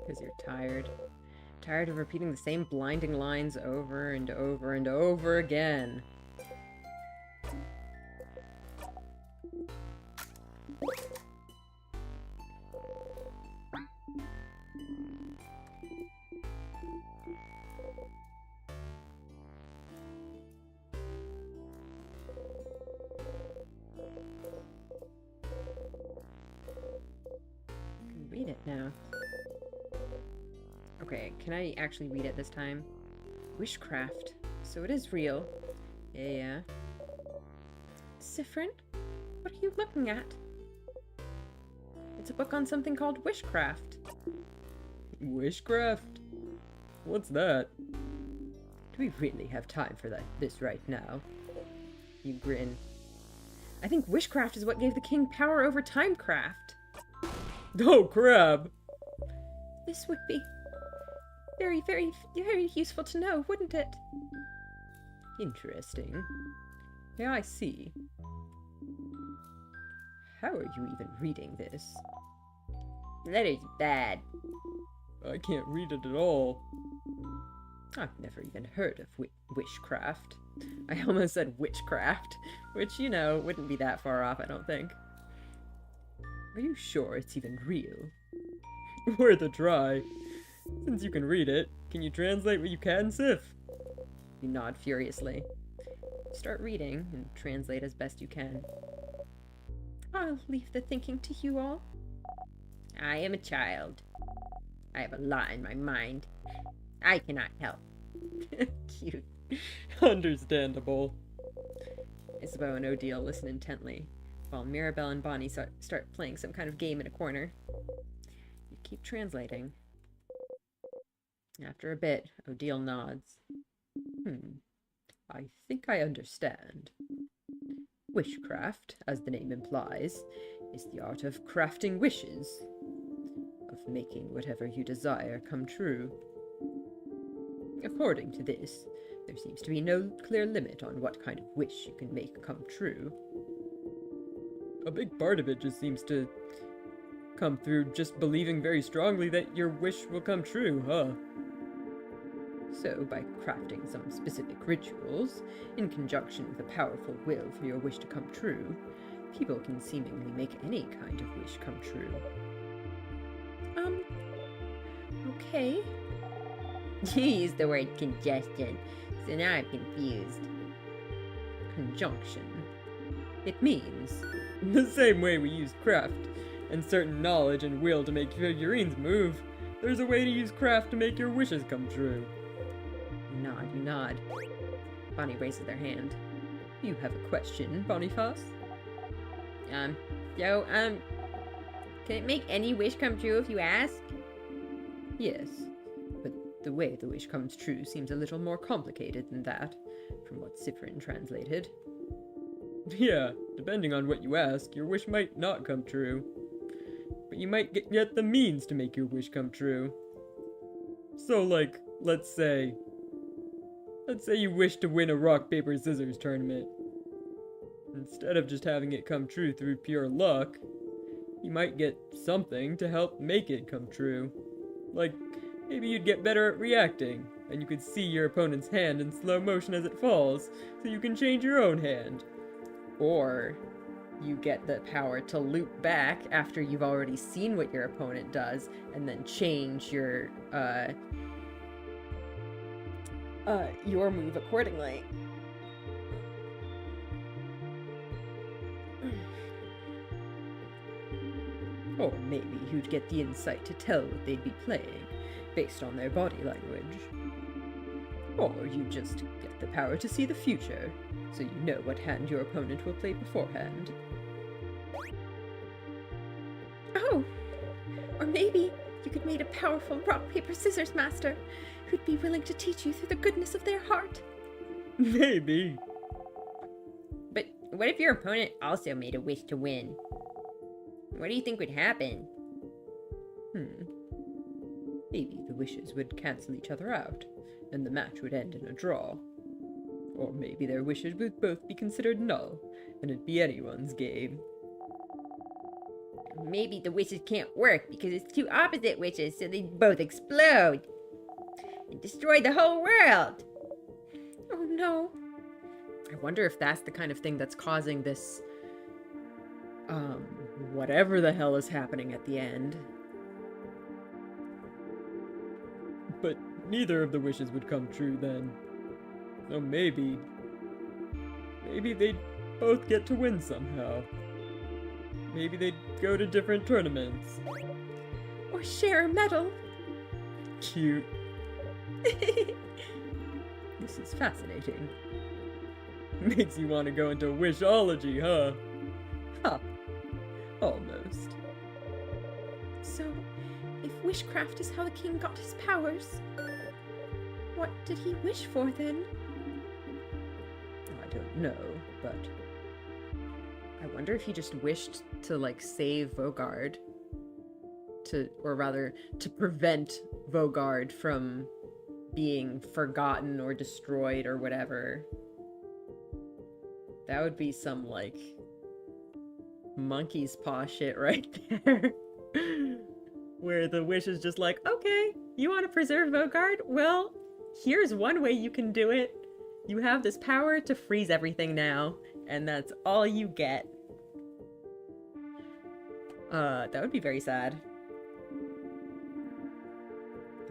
Because you're tired. Tired of repeating the same blinding lines over and over and over again. I can read it now. Okay, can I actually read it this time? Wishcraft. So it is real. Yeah. Siffrin? What are you looking at? It's a book on something called wishcraft. Wishcraft? What's that? Do we really have time for this right now? You grin. I think wishcraft is what gave the king power over timecraft. Oh, crap! This would be very, very, very useful to know, wouldn't it? Interesting. Yeah, I see. How are you even reading this? The letter's bad. I can't read it at all. I've never even heard of wishcraft. I almost said witchcraft, which, you know, wouldn't be that far off, I don't think. Are you sure it's even real? Worth a try. Since you can read it, can you translate what you can, Sif? You nod furiously. Start reading and translate as best you can. I'll leave the thinking to you all. I am a child. I have a lot in my mind. I cannot help. Cute. Understandable. Isabeau and Odile listen intently, while Mirabelle and Bonnie start playing some kind of game in a corner. You keep translating. After a bit, Odile nods. I think I understand. Wishcraft, as the name implies, is the art of crafting wishes, of making whatever you desire come true. According to this, there seems to be no clear limit on what kind of wish you can make come true. A big part of it just seems to come through just believing very strongly that your wish will come true, huh? So, by crafting some specific rituals, in conjunction with a powerful will for your wish to come true, people can seemingly make any kind of wish come true. Okay. You used the word congestion, so now I'm confused. Conjunction. It means The same way we use craft and certain knowledge and will to make figurines move, there's a way to use craft to make your wishes come true. you nod. Bonnie raises their hand. You have a question, Boniface? Can it make any wish come true if you ask? Yes, but the way the wish comes true seems a little more complicated than that, from what Cyprian translated. Yeah, depending on what you ask, your wish might not come true. But you might get the means to make your wish come true. So, like, let's say you wish to win a rock, paper, scissors tournament. Instead of just having it come true through pure luck, you might get something to help make it come true. Like, maybe you'd get better at reacting, and you could see your opponent's hand in slow motion as it falls, so you can change your own hand. Or you get the power to loop back after you've already seen what your opponent does, and then change your move accordingly. Or maybe you'd get the insight to tell what they'd be playing, based on their body language. Or you just get the power to see the future, so you know what hand your opponent will play beforehand. Oh! Or maybe you could meet a powerful rock, paper, scissors master who'd be willing to teach you through the goodness of their heart. Maybe. But what if your opponent also made a wish to win? What do you think would happen? Maybe the wishes would cancel each other out, and the match would end in a draw. Or maybe their wishes would both be considered null, and it'd be anyone's game. Maybe the wishes can't work because it's two opposite wishes, so they both explode and destroy the whole world. Oh no. I wonder if that's the kind of thing that's causing this, whatever the hell is happening at the end. But neither of the wishes would come true then. So maybe they'd both get to win somehow. Maybe they'd go to different tournaments. Or share a medal. Cute. This is fascinating. Makes you want to go into wishology, huh? Huh. Almost. So, if wishcraft is how the king got his powers, what did he wish for then? I don't know, but I wonder if he just wished to, like, save Vogard. Or rather, to prevent Vogard from being forgotten or destroyed or whatever. That would be some, like, monkey's paw shit right there. Where the wish is just like, okay, you want to preserve Vogard? Well, here's one way you can do it. You have this power to freeze everything now, and that's all you get. That would be very sad.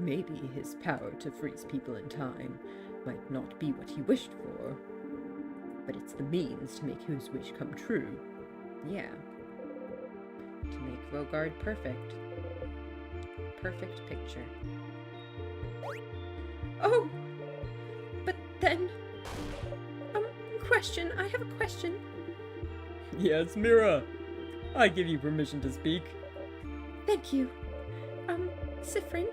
Maybe his power to freeze people in time might not be what he wished for, but it's the means to make his wish come true. Yeah. To make Vogard perfect. Perfect picture. Oh! But then... question. I have a question. Yes, Mira. I give you permission to speak. Thank you. Sifrin,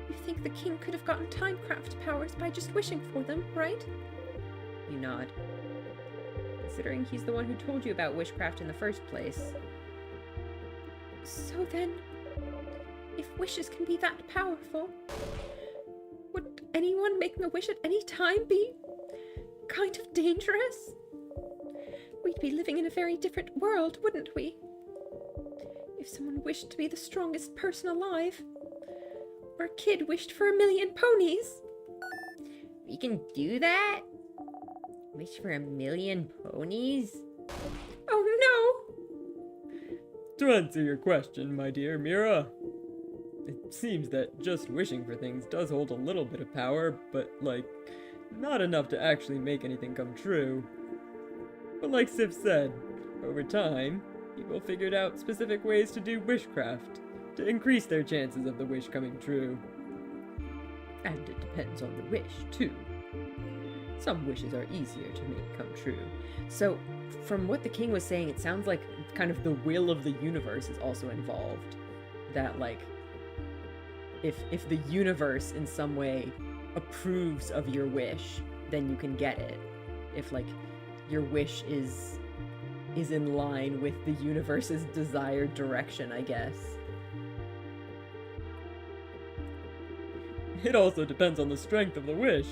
you think the king could have gotten timecraft powers by just wishing for them, right? You nod. Considering he's the one who told you about wishcraft in the first place. So then, if wishes can be that powerful, would anyone making a wish at any time be kind of dangerous? We'd be living in a very different world, wouldn't we? If someone wished to be the strongest person alive, or a kid wished for 1,000,000 ponies. We can do that? Wish for 1,000,000 ponies? Oh To answer your question, my dear Mira, it seems that just wishing for things does hold a little bit of power, but, like, not enough to actually make anything come true. But like Sif said, over time, people figured out specific ways to do wishcraft to increase their chances of the wish coming true. And it depends on the wish, too. Some wishes are easier to make come true. So, from what the king was saying, it sounds like kind of the will of the universe is also involved. That, like, if the universe in some way approves of your wish, then you can get it. If, like, your wish is in line with the universe's desired direction, I guess. It also depends on the strength of the wish.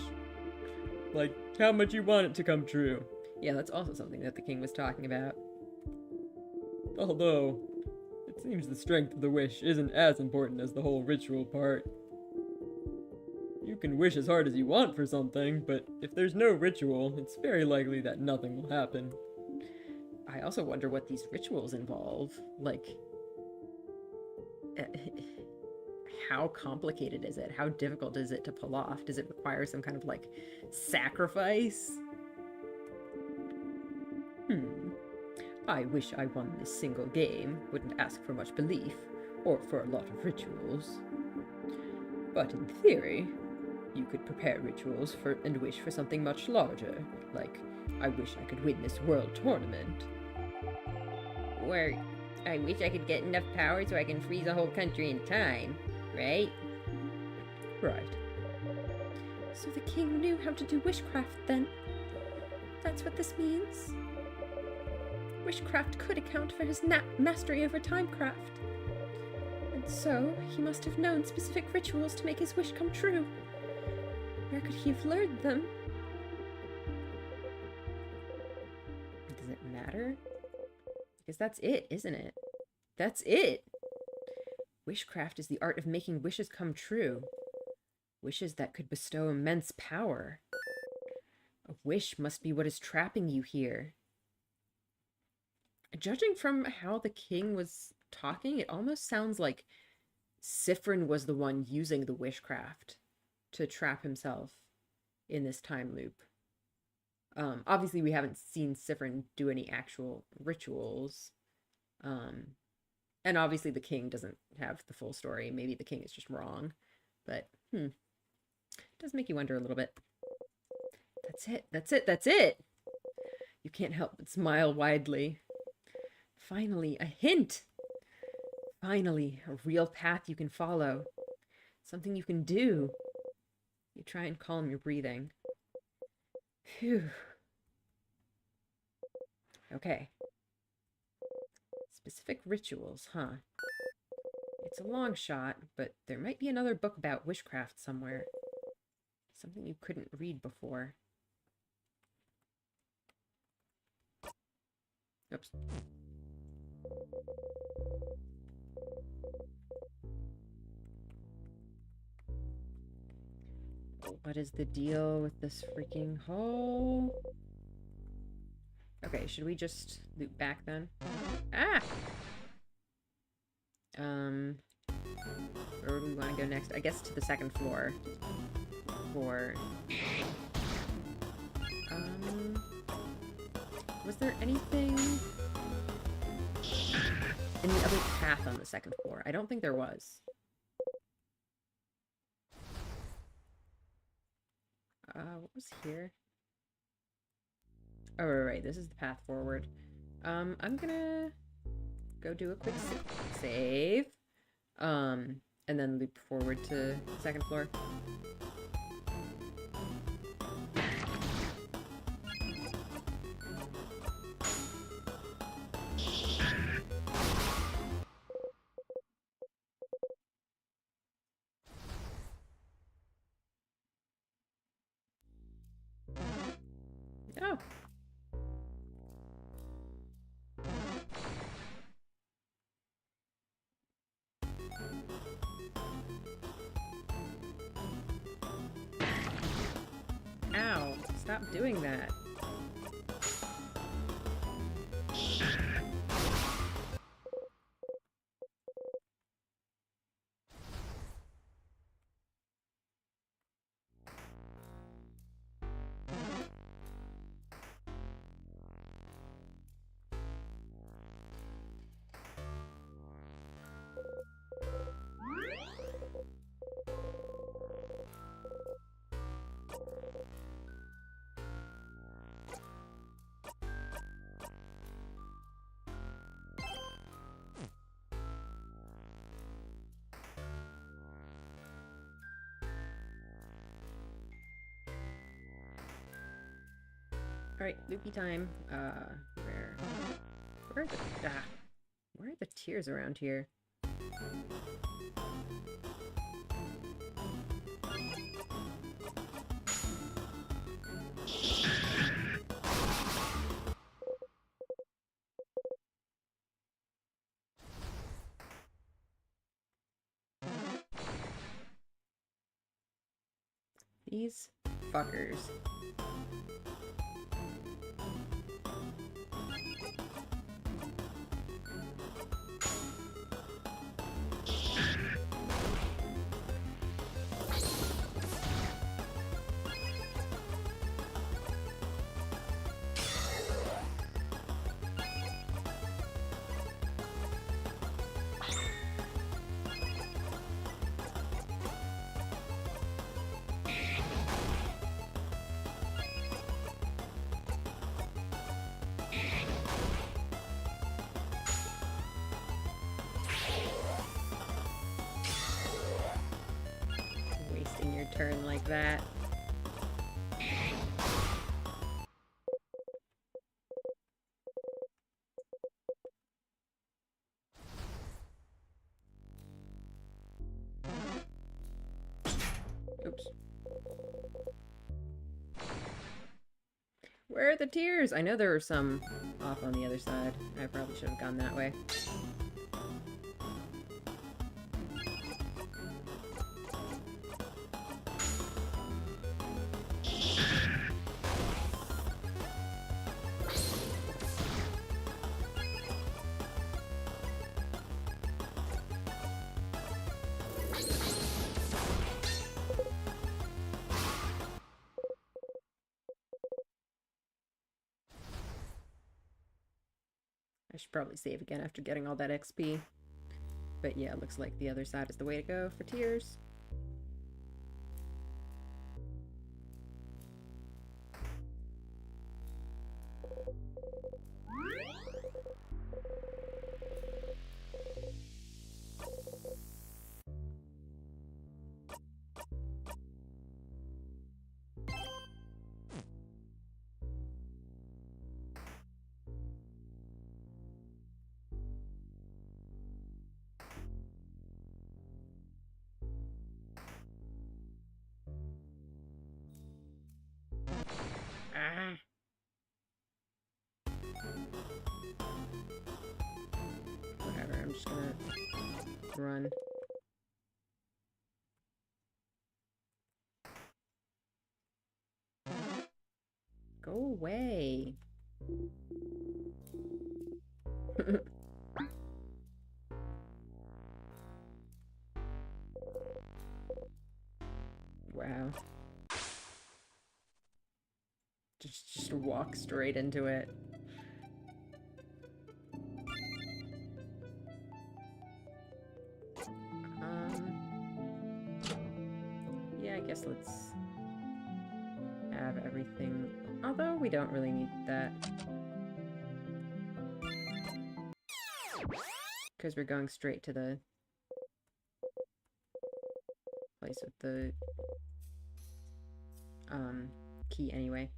Like, how much you want it to come true. Yeah, that's also something that the king was talking about. Although, it seems the strength of the wish isn't as important as the whole ritual part. You can wish as hard as you want for something, but if there's no ritual, it's very likely that nothing will happen. I also wonder what these rituals involve. Like, how complicated is it? How difficult is it to pull off? Does it require some kind of, like, sacrifice? I wish I won this single game. Wouldn't ask for much belief, or for a lot of rituals. But in theory, you could prepare rituals for and wish for something much larger, like, I wish I could win this world tournament. Or, I wish I could get enough power so I can freeze a whole country in time, right? Right. So the king knew how to do wishcraft then? That's what this means? Wishcraft could account for his mastery over timecraft. And so, he must have known specific rituals to make his wish come true. Where could he have learned them? Does it matter? Because that's it, isn't it? That's it! Wishcraft is the art of making wishes come true. Wishes that could bestow immense power. A wish must be what is trapping you here. Judging from how the king was talking, it almost sounds like Sifrin was the one using the wishcraft to trap himself in this time loop. Obviously, we haven't seen Sifrin do any actual rituals. And obviously the king doesn't have the full story. Maybe the king is just wrong. But, it does make you wonder a little bit. That's it, that's it, that's it! You can't help but smile widely. Finally, a hint! Finally, a real path you can follow. Something you can do. You try and calm your breathing. Phew. Okay. Specific rituals, huh? It's a long shot, but there might be another book about wishcraft somewhere. Something you couldn't read before. Oops. What is the deal with this freaking hole? Okay, should we just loop back then? Ah! Where would we want to go next? I guess to the second floor. For... Was there anything in the other path on the second floor? I don't think there was. What was here? Oh, right. This is the path forward. I'm gonna go do a quick save. And then loop forward to the second floor. Oh. Ow. Stop doing that. Alright, loopy time. Where are the tears around here? These fuckers. Wasting your turn like that. Oops. Where are the tears? I know there were some off on the other side. I probably should have gone that way. I should probably save again after getting all that XP. But yeah, it looks like the other side is the way to go for tears. I'm just gonna run. Go away. Wow. Just walk straight into it. Yeah, I guess let's have everything. Although we don't really need that. Because we're going straight to the place with the key anyway.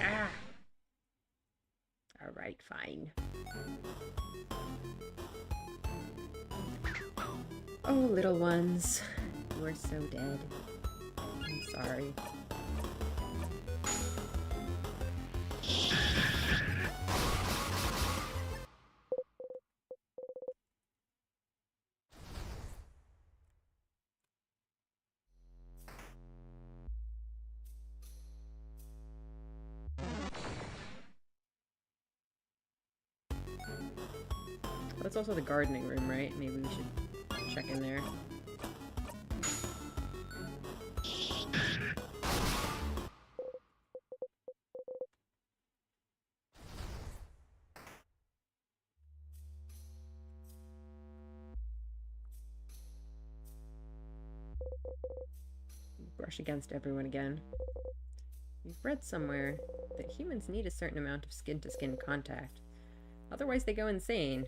Ah! Alright, fine. Oh, little ones. You are so dead. I'm sorry. That's also the gardening room, right? Maybe we should check in there. Brush against everyone again. We've read somewhere that humans need a certain amount of skin-to-skin contact. Otherwise they go insane.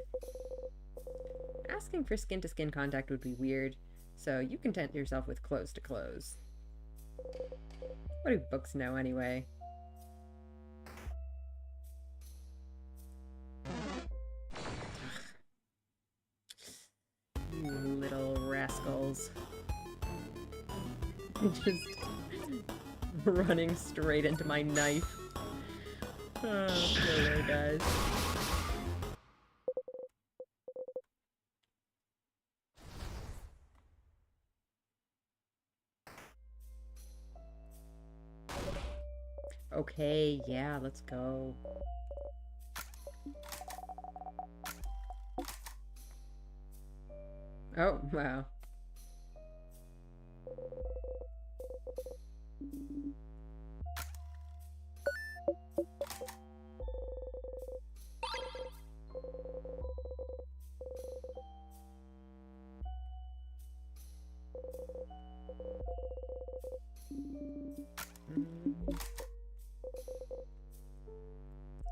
Asking for skin-to-skin contact would be weird, so you content yourself with clothes-to-clothes. What do books know anyway? You little rascals. Just running straight into my knife. Oh, hello, guys. Okay, yeah, let's go. Oh, wow.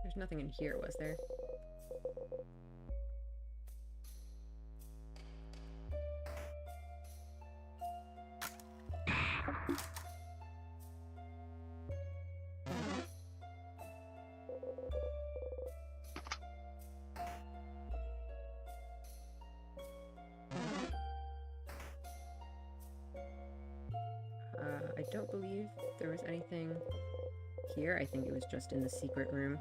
There's nothing in here, was there? I don't believe there was anything here. I think it was just in the secret room.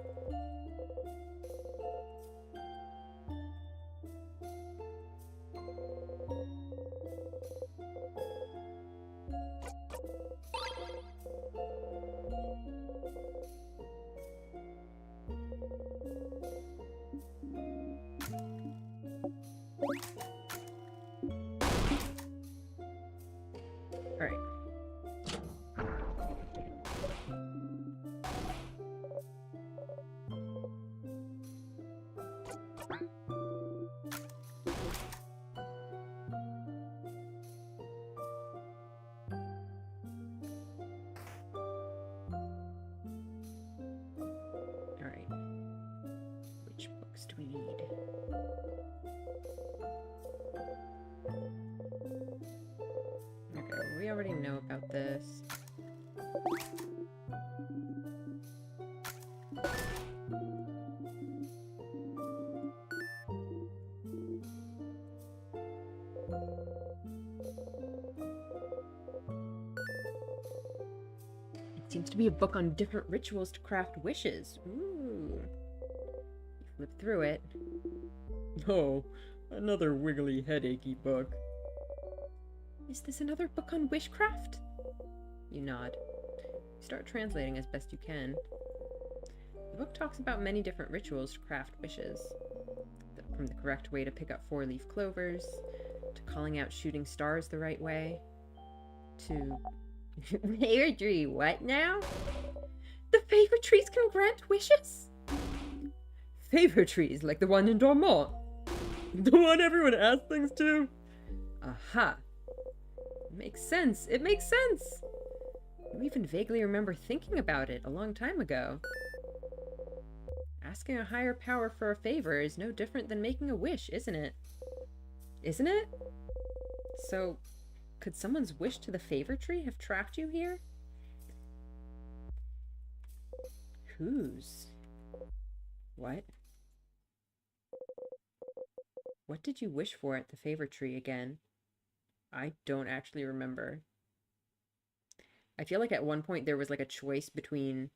Alright. Alright. Which books do we need? Okay, well, we already know about this. Seems to be a book on different rituals to craft wishes. Ooh. You flip through it. Oh, another wiggly, headachy book. Is this another book on wishcraft? You nod. You start translating as best you can. The book talks about many different rituals to craft wishes. From the correct way to pick up 4-leaf clovers, to calling out shooting stars the right way, to... Favor tree, what now? The favor trees can grant wishes? Favor trees, like the one in Dormont. The one everyone asks things to? Aha. It makes sense. It makes sense. You even vaguely remember thinking about it a long time ago. Asking a higher power for a favor is no different than making a wish, isn't it? Isn't it? So, could someone's wish to the favor tree have tracked you here? Whose? What? What did you wish for at the favor tree again? I don't actually remember. I feel like at one point there was like a choice between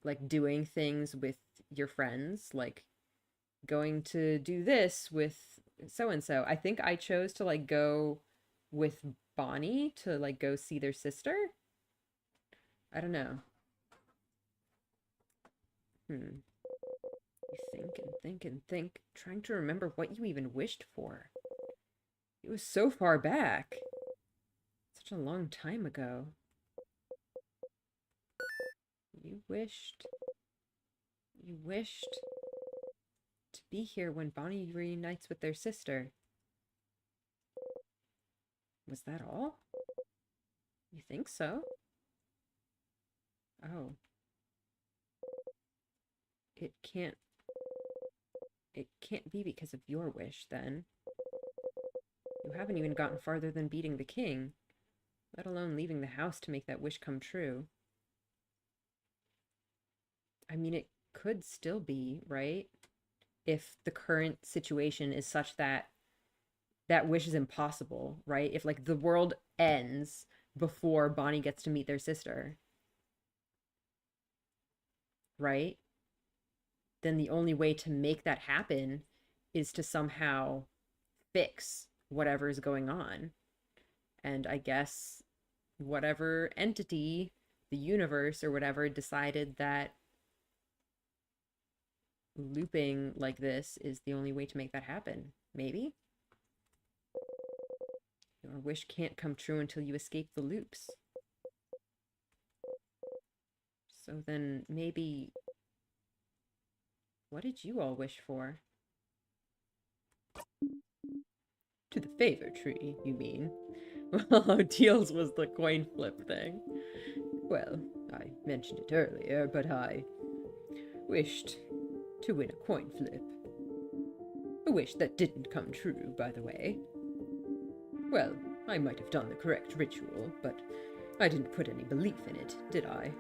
like doing things with your friends, like going to do this with so-and-so. I think I chose to like go with Bonnie to like go see their sister. I don't know. You think and think and think, trying to remember what you even wished for. It was so far back. Such a long time ago. You wished to be here when Bonnie reunites with their sister. Was that all? You think so? Oh. It can't be because of your wish, then. You haven't even gotten farther than beating the king, let alone leaving the house to make that wish come true. I mean, it could still be, right? If the current situation is such that that wish is impossible, right? If, like, the world ends before Bonnie gets to meet their sister, right? Then the only way to make that happen is to somehow fix whatever's going on. And I guess whatever entity, the universe or whatever, decided that looping like this is the only way to make that happen. Maybe? Your wish can't come true until you escape the loops. So then maybe... What did you all wish for? To the favor tree, you mean? Well, Teal's was the coin flip thing. Well, I mentioned it earlier, but I wished to win a coin flip. A wish that didn't come true, by the way. Well, I might have done the correct ritual, but I didn't put any belief in it, did I?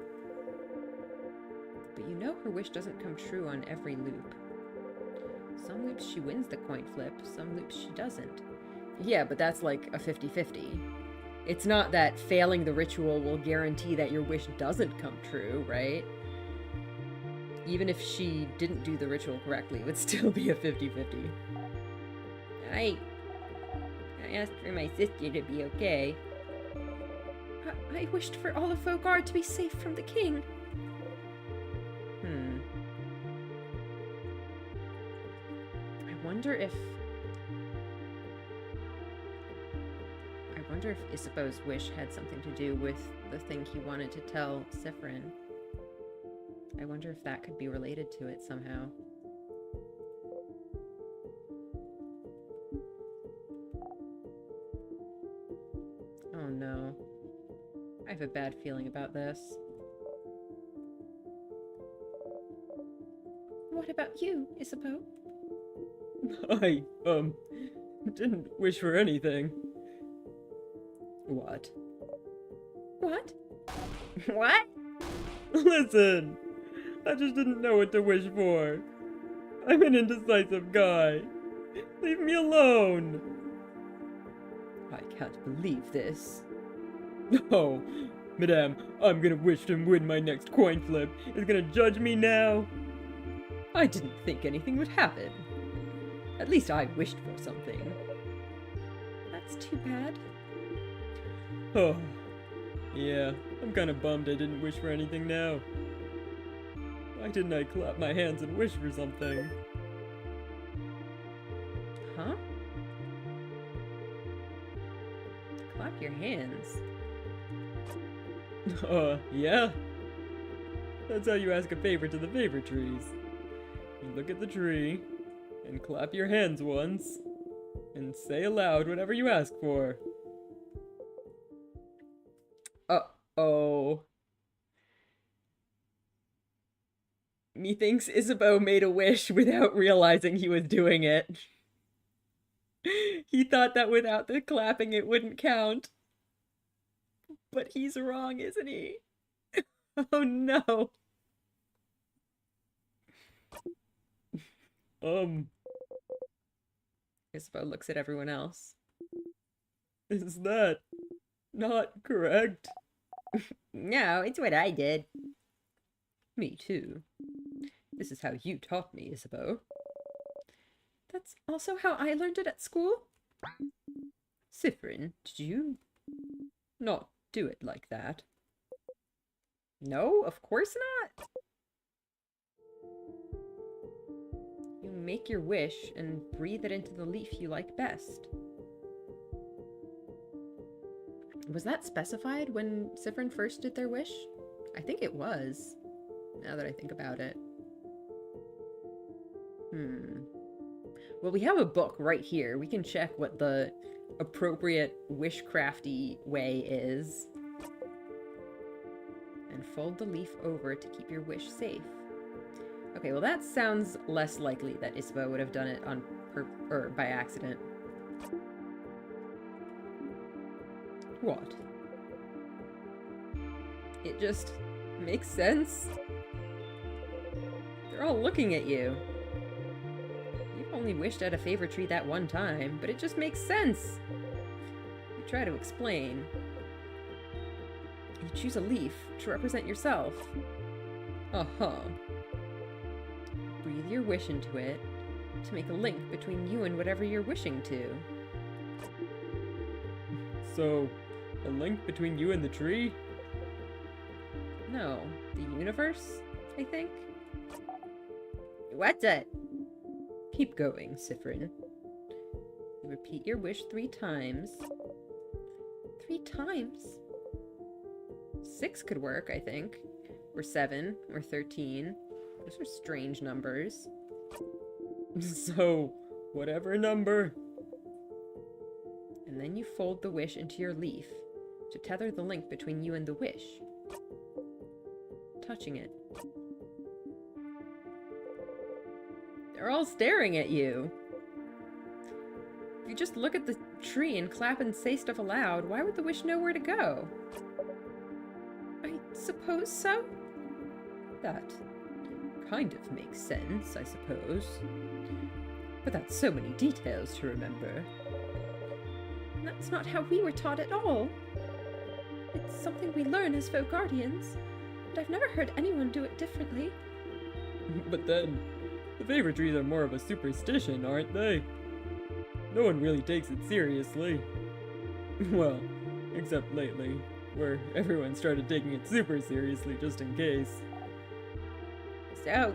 But you know her wish doesn't come true on every loop. Some loops she wins the coin flip, some loops she doesn't. Yeah, but that's like a 50-50. It's not that failing the ritual will guarantee that your wish doesn't come true, right? Even if she didn't do the ritual correctly, it would still be a 50-50. I asked for my sister to be okay. I wished for all of Vaugarde to be safe from the king. I wonder if Isabeau's wish had something to do with the thing he wanted to tell Siffrin. I wonder if that could be related to it somehow. Oh no. I have a bad feeling about this. What about you, Isabeau? I, didn't wish for anything. What? What? What? Listen, I just didn't know what to wish for. I'm an indecisive guy. Leave me alone. I can't believe this. No, Madame, I'm gonna wish to win my next coin flip. Is gonna judge me now? I didn't think anything would happen. At least I wished for something. That's too bad. Oh, yeah, I'm kinda bummed I didn't wish for anything now. Why didn't I clap my hands and wish for something? Huh? Clap your hands. Yeah? That's how you ask a favor to the favor trees. You look at the tree, and clap your hands once, and say aloud whatever you ask for. Uh-oh. Methinks Isabeau made a wish without realizing he was doing it. He thought that without the clapping it wouldn't count. But he's wrong, isn't he? Oh no. Isabeau looks at everyone else. Is that not correct? No, it's what I did. Me too. This is how you taught me, Isabeau. That's also how I learned it at school. Cytherin, did you not do it like that? No, of course not. You make your wish and breathe it into the leaf you like best. Was that specified when Cytherin first did their wish? I think it was, now that I think about it. Well, we have a book right here. We can check what the appropriate wishcrafty way is. And fold the leaf over to keep your wish safe. Okay, well that sounds less likely that Isabeau would have done it on or by accident. What? It just makes sense. They're all looking at you. You've only wished at a favor tree that one time, but it just makes sense. You try to explain. You choose a leaf to represent yourself. Uh-huh. Breathe your wish into it to make a link between you and whatever you're wishing to. So, a link between you and the tree? No, the universe, I think? What's it? Keep going, Cytherin. You repeat your wish 3 times. 3 times? 6 could work, I think. Or 7, or 13. Those are strange numbers. So, whatever number. And then you fold the wish into your leaf to tether the link between you and the wish. Touching it. They're all staring at you. If you just look at the tree and clap and say stuff aloud, why would the wish know where to go? I suppose so. That kind of makes sense, I suppose. But that's so many details to remember. That's not how we were taught at all. It's something we learn as folk guardians, but I've never heard anyone do it differently. But then, the favor trees are more of a superstition, aren't they? No one really takes it seriously. Well, except lately, where everyone started taking it super seriously just in case. So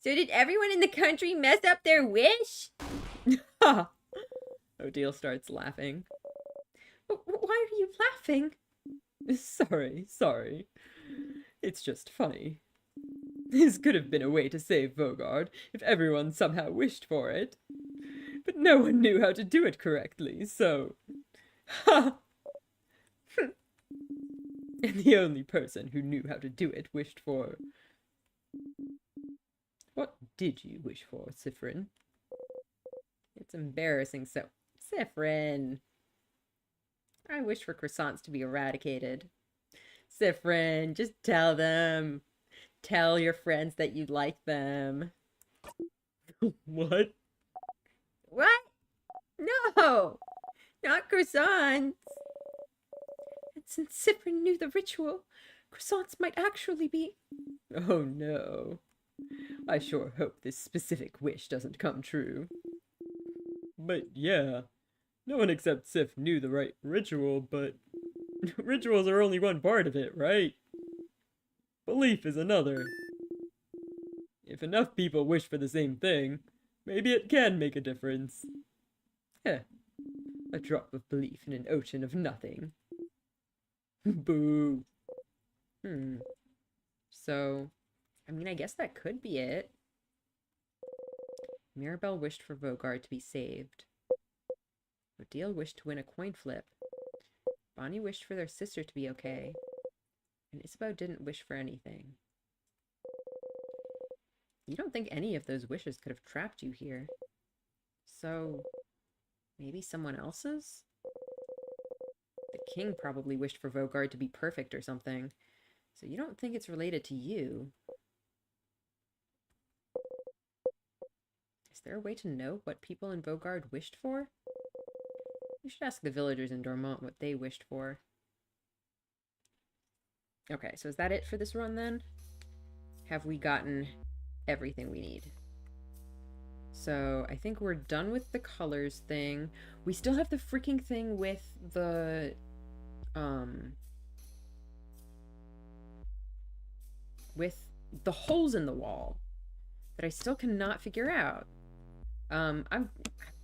did everyone in the country mess up their wish? Ha! Odile starts laughing. Why are you laughing? Sorry. It's just funny. This could have been a way to save Vaugarde if everyone somehow wished for it. But no one knew how to do it correctly, so... Ha! And the only person who knew how to do it wished for... What did you wish for, Cytherin? It's embarrassing, so... Cytherin! I wish for croissants to be eradicated. Cytherin, just tell them. Tell your friends that you like them. What? What? No! Not croissants! since Cyprin knew the ritual, croissants might actually be... Oh no. I sure hope this specific wish doesn't come true. But yeah, no one except Sif knew the right ritual, but rituals are only one part of it, right? Belief is another. If enough people wish for the same thing, maybe it can make a difference. Eh, a drop of belief in an ocean of nothing. Boo. So, I mean, I guess that could be it. Mirabelle wished for Vogard to be saved. Odile wished to win a coin flip. Bonnie wished for their sister to be okay. And Isabeau didn't wish for anything. You don't think any of those wishes could have trapped you here. So, maybe someone else's? The king probably wished for Vogard to be perfect or something. So you don't think it's related to you. Is there a way to know what people in Vogard wished for? We should ask the villagers in Dormont what they wished for. Okay, so is that it for this run then? Have we gotten everything we need? So I think we're done with the colors thing. We still have the freaking thing with the holes in the wall that I still cannot figure out. I'm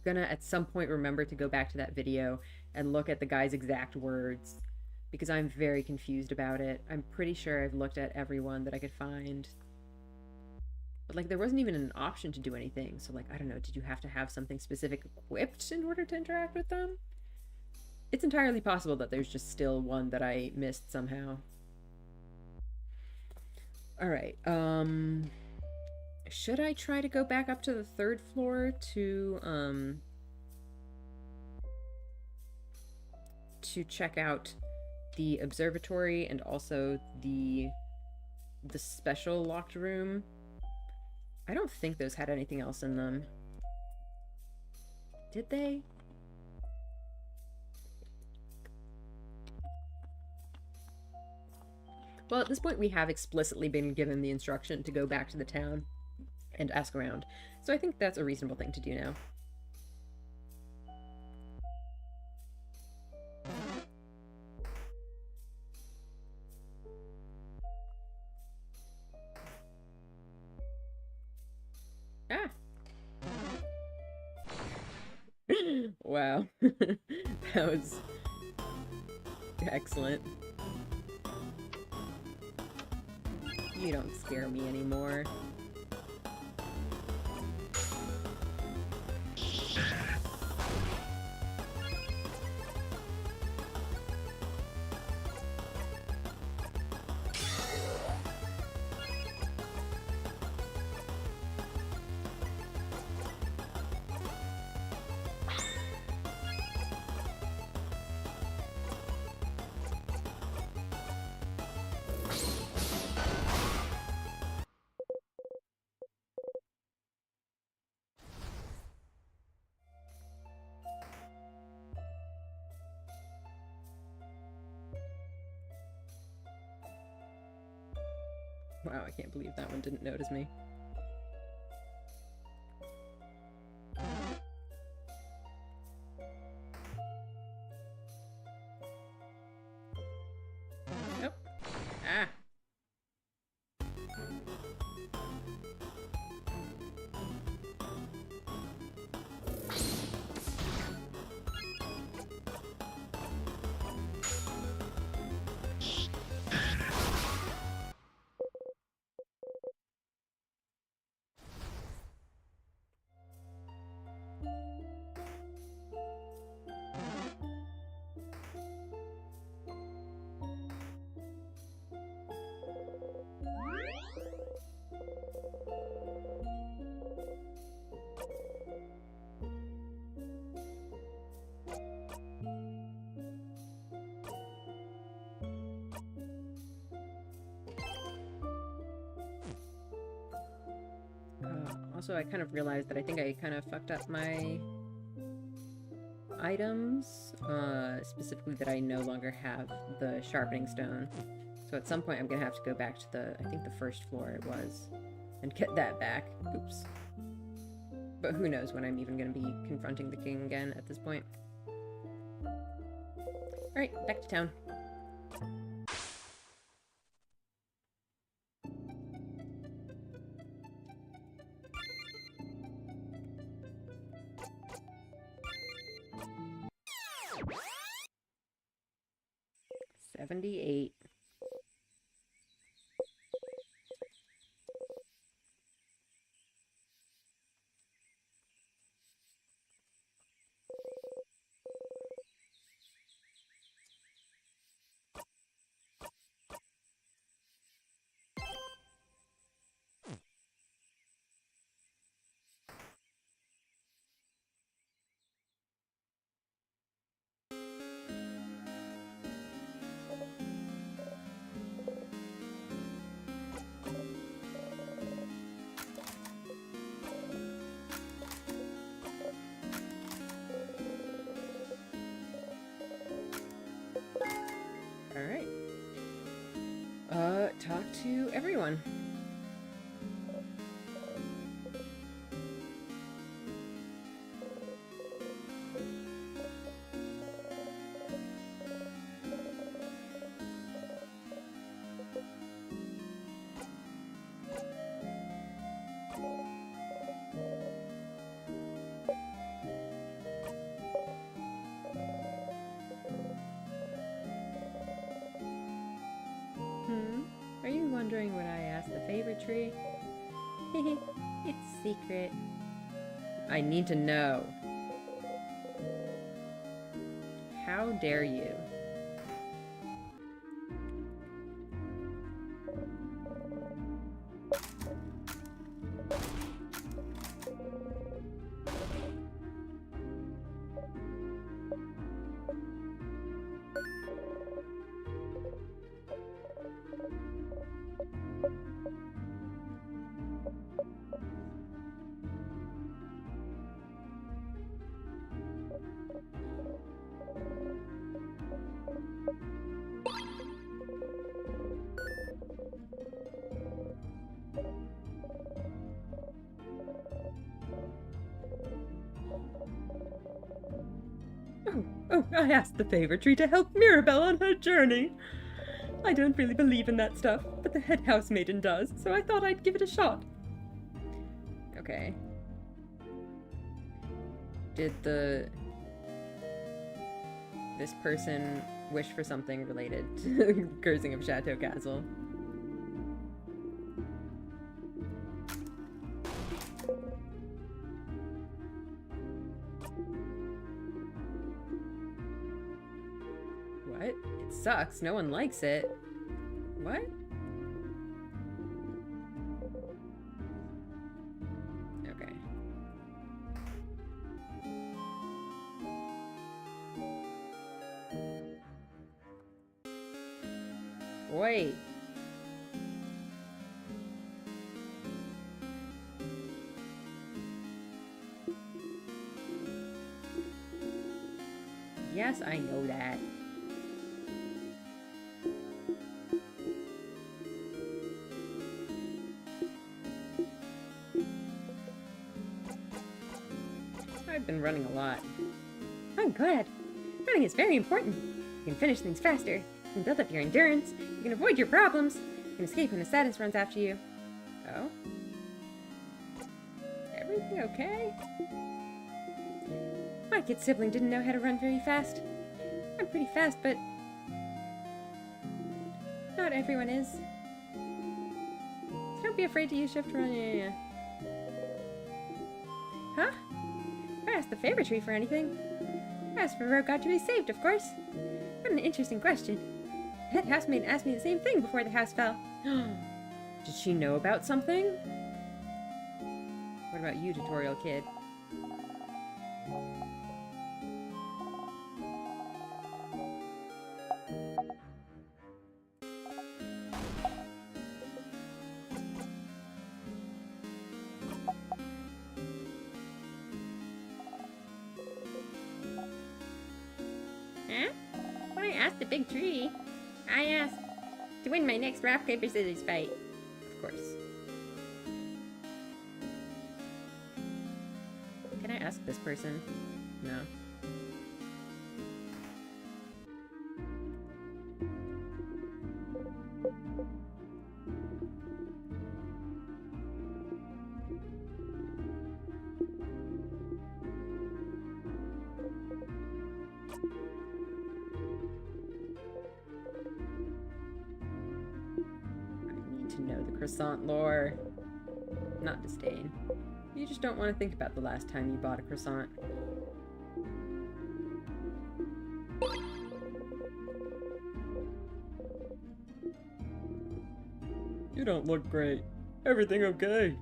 gonna at some point remember to go back to that video and look at the guy's exact words because I'm very confused about it. I'm pretty sure I've looked at everyone that I could find. But, like, there wasn't even an option to do anything. So, like, I don't know, did you have to have something specific equipped in order to interact with them? It's entirely possible that there's just still one that I missed somehow. Alright, should I try to go back up to the 3rd floor to check out the observatory and also the special locked room? I don't think those had anything else in them. Did they? Well, at this point we have explicitly been given the instruction to go back to the town and ask around. So I think that's a reasonable thing to do now. Ah! Wow. That was excellent. You don't scare me anymore. Wow, I can't believe that one didn't notice me. Nope. Ah! Also, I kind of realized that I think I kind of fucked up my items, specifically that I no longer have the sharpening stone. So at some point I'm gonna have to go back to the, I think the first floor it was, and get that back. Oops. But who knows when I'm even gonna be confronting the king again at this point. Alright, back to town. $78. Alright. Talk to everyone. Are you wondering what I asked the favorite tree? It's secret. I need to know. How dare you? Oh, I asked the favor tree to help Mirabelle on her journey. I don't really believe in that stuff, but the head housemaiden does, so I thought I'd give it a shot. Okay. Did this person wish for something related to Cursing of Chateau Castle? What? It sucks. No one likes it. What? Okay. Wait. Yes, I know that. I've been running a lot. I'm glad. Running is very important. You can finish things faster. You can build up your endurance. You can avoid your problems. You can escape when the sadness runs after you. Oh? Everything okay? My kid sibling didn't know how to run very fast. I'm pretty fast, but not everyone is. So don't be afraid to use shift run. Yeah. Huh? I asked the favor tree for anything. I asked for Rogue God to be saved, of course. What an interesting question. The head housemaid asked me the same thing before the house fell. Did she know about something? What about you, tutorial kid? the big tree. I asked to win my next rock, paper, scissors fight. Of course. Can I ask this person? No. To know the croissant lore. Not disdain. You just don't want to think about the last time you bought a croissant. You don't look great. Everything okay?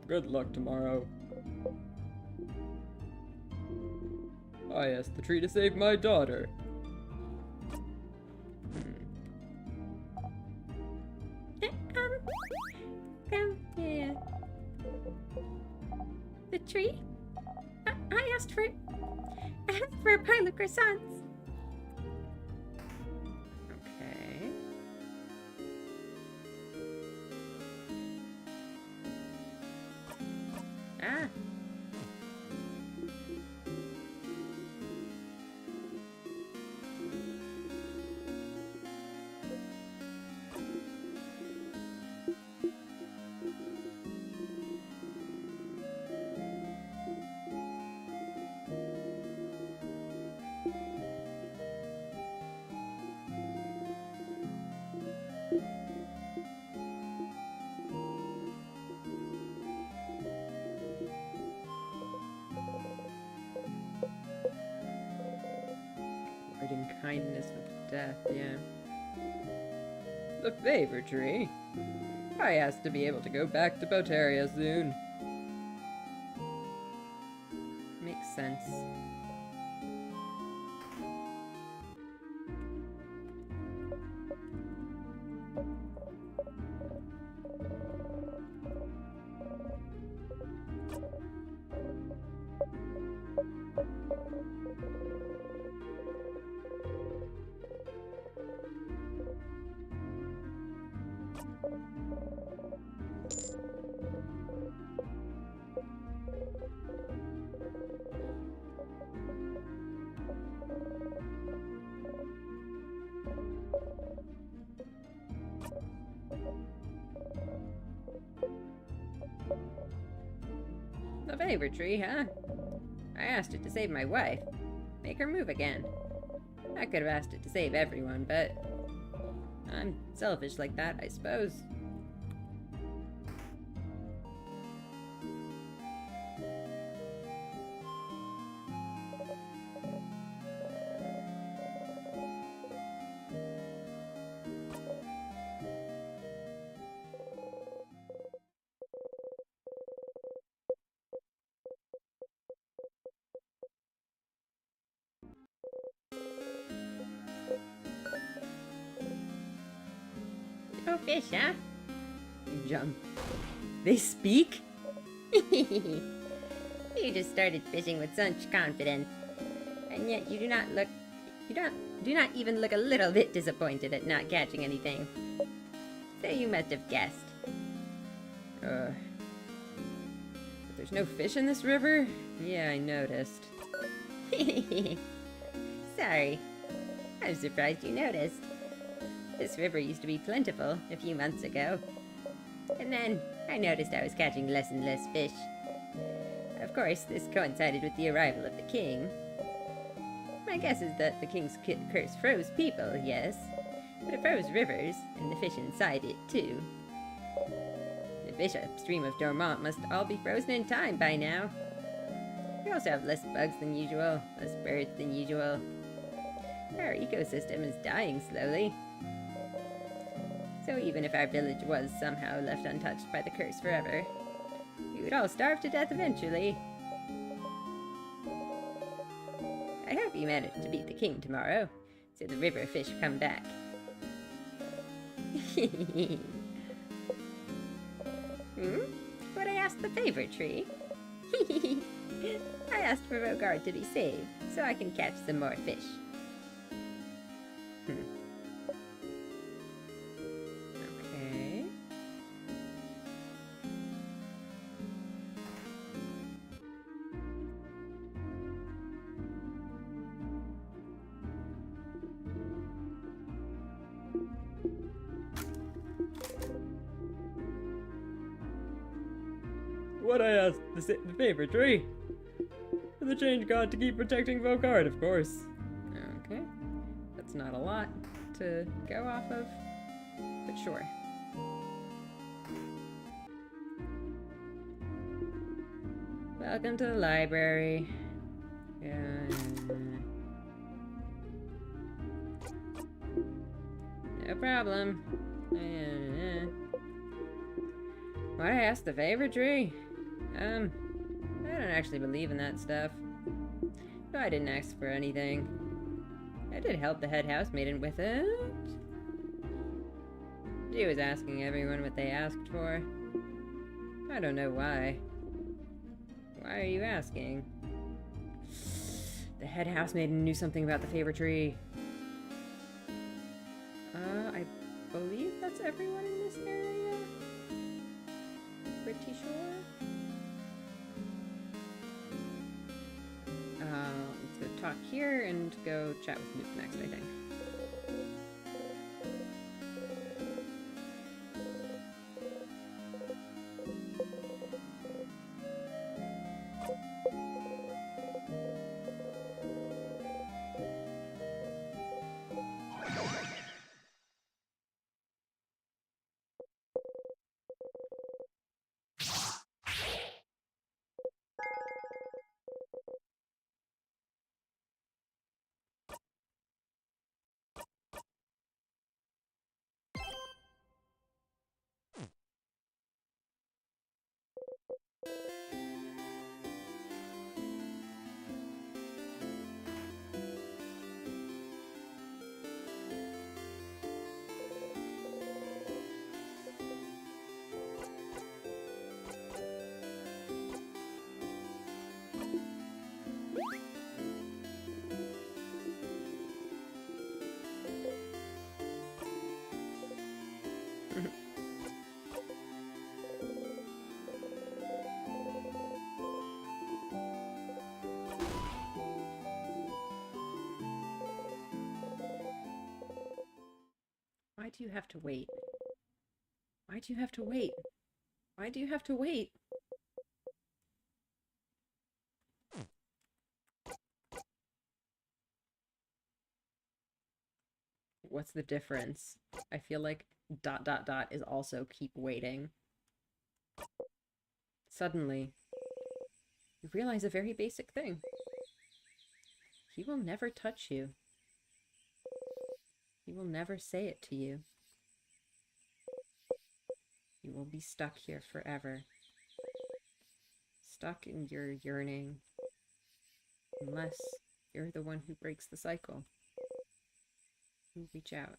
Good luck tomorrow. I asked the tree to save my daughter. Yeah. The tree? I asked for a pile of croissants. Okay. Ah. Avoiding kindness with death, yeah. The favor tree. I asked to be able to go back to Botaria soon. Makes sense. The favor tree, huh? I asked it to save my wife. Make her move again. I could have asked it to save everyone, but I'm selfish like that, I suppose. Oh, fish, huh? You jump. They speak? You just started fishing with such confidence, and yet you do not even look a little bit disappointed at not catching anything. So you must have guessed. But there's no fish in this river? Yeah, I noticed. Sorry. I'm surprised you noticed. This river used to be plentiful a few months ago. And then I noticed I was catching less and less fish. Of course, this coincided with the arrival of the king. My guess is that the king's curse froze people, yes, but it froze rivers, and the fish inside it, too. The fish upstream of Dormont must all be frozen in time by now. We also have less bugs than usual, less birds than usual. Our ecosystem is dying slowly. So even if our village was somehow left untouched by the curse forever, we would all starve to death eventually. I hope you manage to beat the king tomorrow, so the river fish come back. Would I ask the favor tree? I asked for Vogard to be saved, so I can catch some more fish. Okay. What I asked the favor tree. For the change god to keep protecting Vogard, of course. Okay. That's not a lot to go off of, but sure. Welcome to the library. No problem. Why'd I ask the favor tree? I don't actually believe in that stuff. No, I didn't ask for anything. I did help the head housemaiden with it. She was asking everyone what they asked for. I don't know why. Why are you asking? The head housemaiden knew something about the favor tree. I believe that's everyone in this area. Pretty sure. Let's go talk here and go chat with Mook next, I think. Why do you have to wait? Why do you have to wait? Why do you have to wait? What's the difference? I feel like ... is also keep waiting. Suddenly, you realize a very basic thing. He will never touch you. He will never say it to you. You will be stuck here forever. Stuck in your yearning. Unless you're the one who breaks the cycle. You reach out.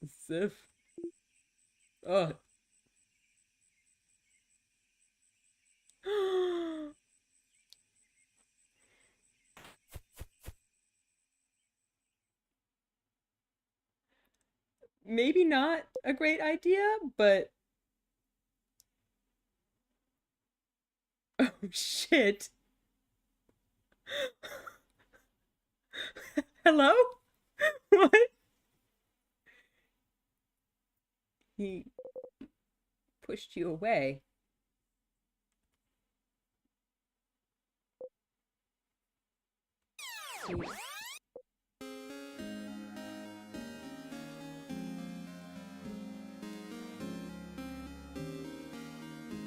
Sif. Oh. Maybe not a great idea, but... Oh, shit. Hello? What? He pushed you away.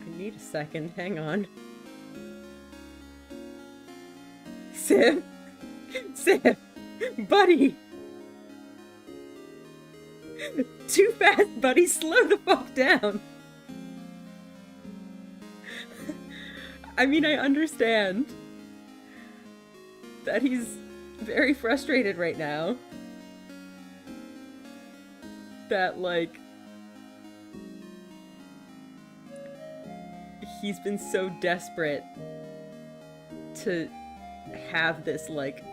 I need a second, hang on. Sif! Sif! Buddy! Too fast, buddy! Slow the fuck down! I mean, I understand that he's very frustrated right now. that, like, he's been so desperate to have this, like,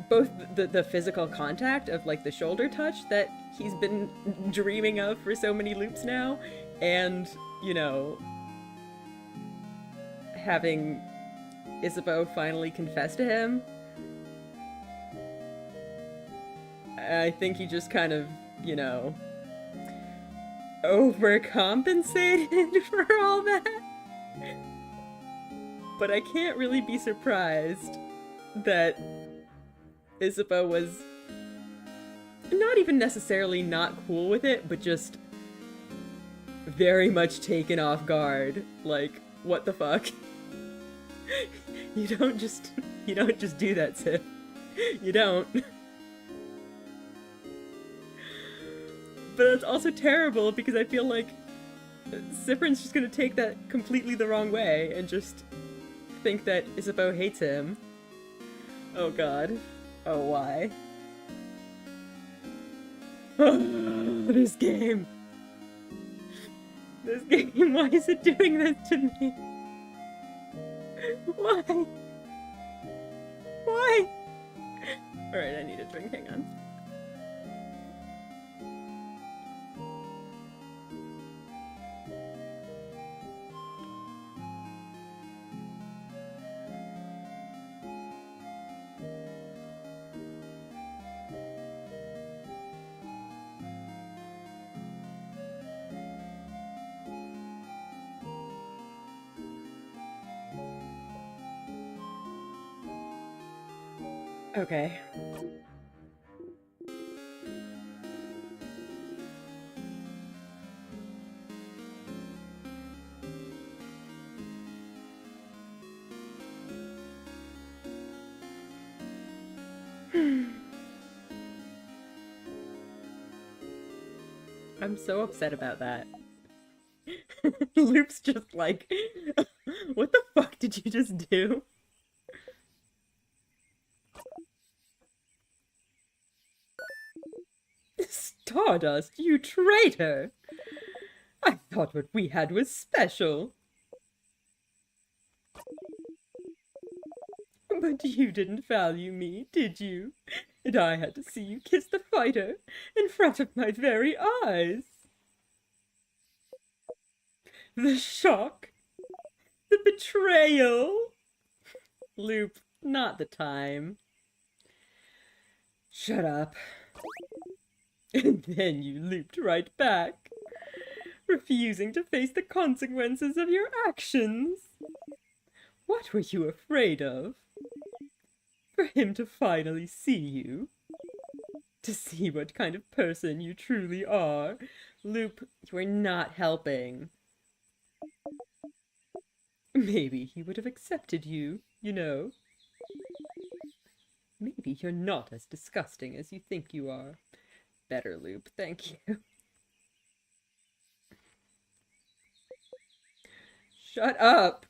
both the physical contact of, like, the shoulder touch that he's been dreaming of for so many loops now, and, you know, having Isabeau finally confess to him. I think he just kind of, you know, overcompensated for all that. But I can't really be surprised that Isabeau was not even necessarily not cool with it, but just very much taken off guard. Like, what the fuck? You don't just do that, Sif. You don't. But it's also terrible because I feel like Cyprian's just gonna take that completely the wrong way and just think that Isabeau hates him. Oh god. Oh, why? This game. This game, why is it doing this to me? Why? Why? Alright, I need a drink, hang on. Okay. I'm so upset about that. Loop's just like, what the fuck did you just do? Stardust, you traitor! I thought what we had was special. But you didn't value me, did you? And I had to see you kiss the fighter in front of my very eyes. The shock! The betrayal! Loop, not the time. Shut up. And then you looped right back, refusing to face the consequences of your actions. What were you afraid of? For him to finally see you? To see what kind of person you truly are? Loop, you are not helping. Maybe he would have accepted you, you know. Maybe you're not as disgusting as you think you are. Better, Loop, thank you. Shut up!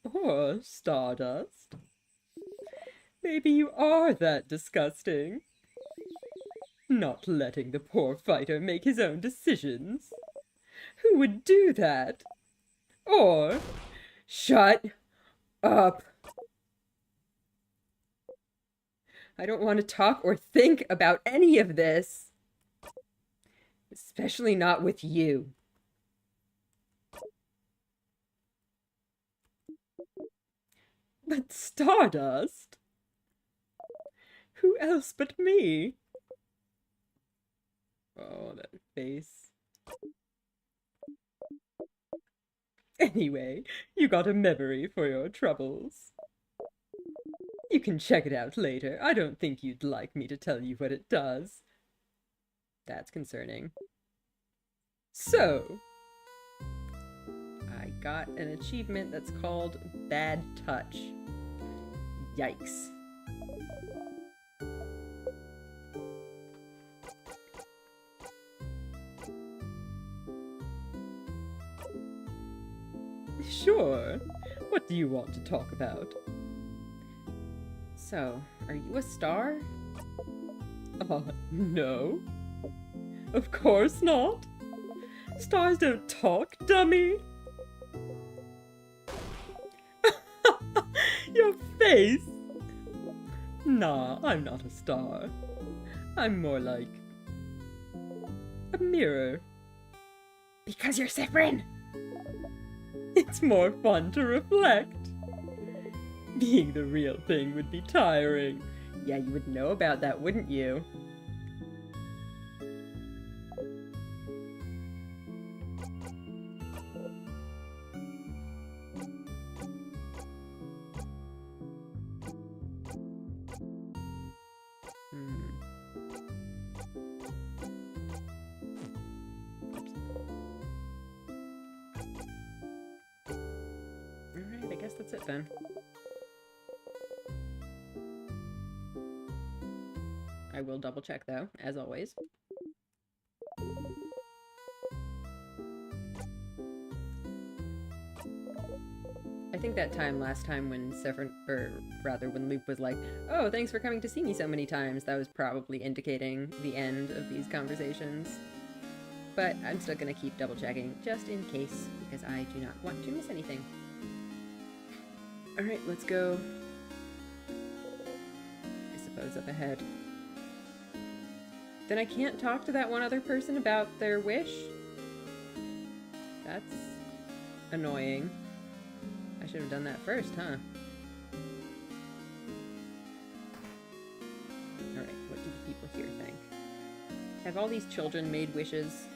Or Stardust. Maybe you are that disgusting. Not letting the poor fighter make his own decisions. Who would do that? Or... Shut up! I don't want to talk or think about any of this. Especially not with you. But Stardust? Who else but me? Oh, that face. Anyway, you got a memory for your troubles. You can check it out later. I don't think you'd like me to tell you what it does. That's concerning. So, I got an achievement that's called Bad Touch. Yikes. Sure. What do you want to talk about? So, are you a star? No. Of course not. Stars don't talk, dummy. Your face. Nah, I'm not a star. I'm more like a mirror. Because you're Cyprin! It's more fun to reflect. Being the real thing would be tiring. Yeah, you would know about that, wouldn't you? Alright, I guess that's it then. I will double check though, as always. I think that time last time when when Luke was like, "Oh, thanks for coming to see me so many times," that was probably indicating the end of these conversations. But I'm still gonna keep double checking, just in case, because I do not want to miss anything. Alright, let's go. I suppose up ahead. Then I can't talk to that one other person about their wish? That's annoying. I should have done that first, huh? Alright, what do the people here think? Have all these children made wishes?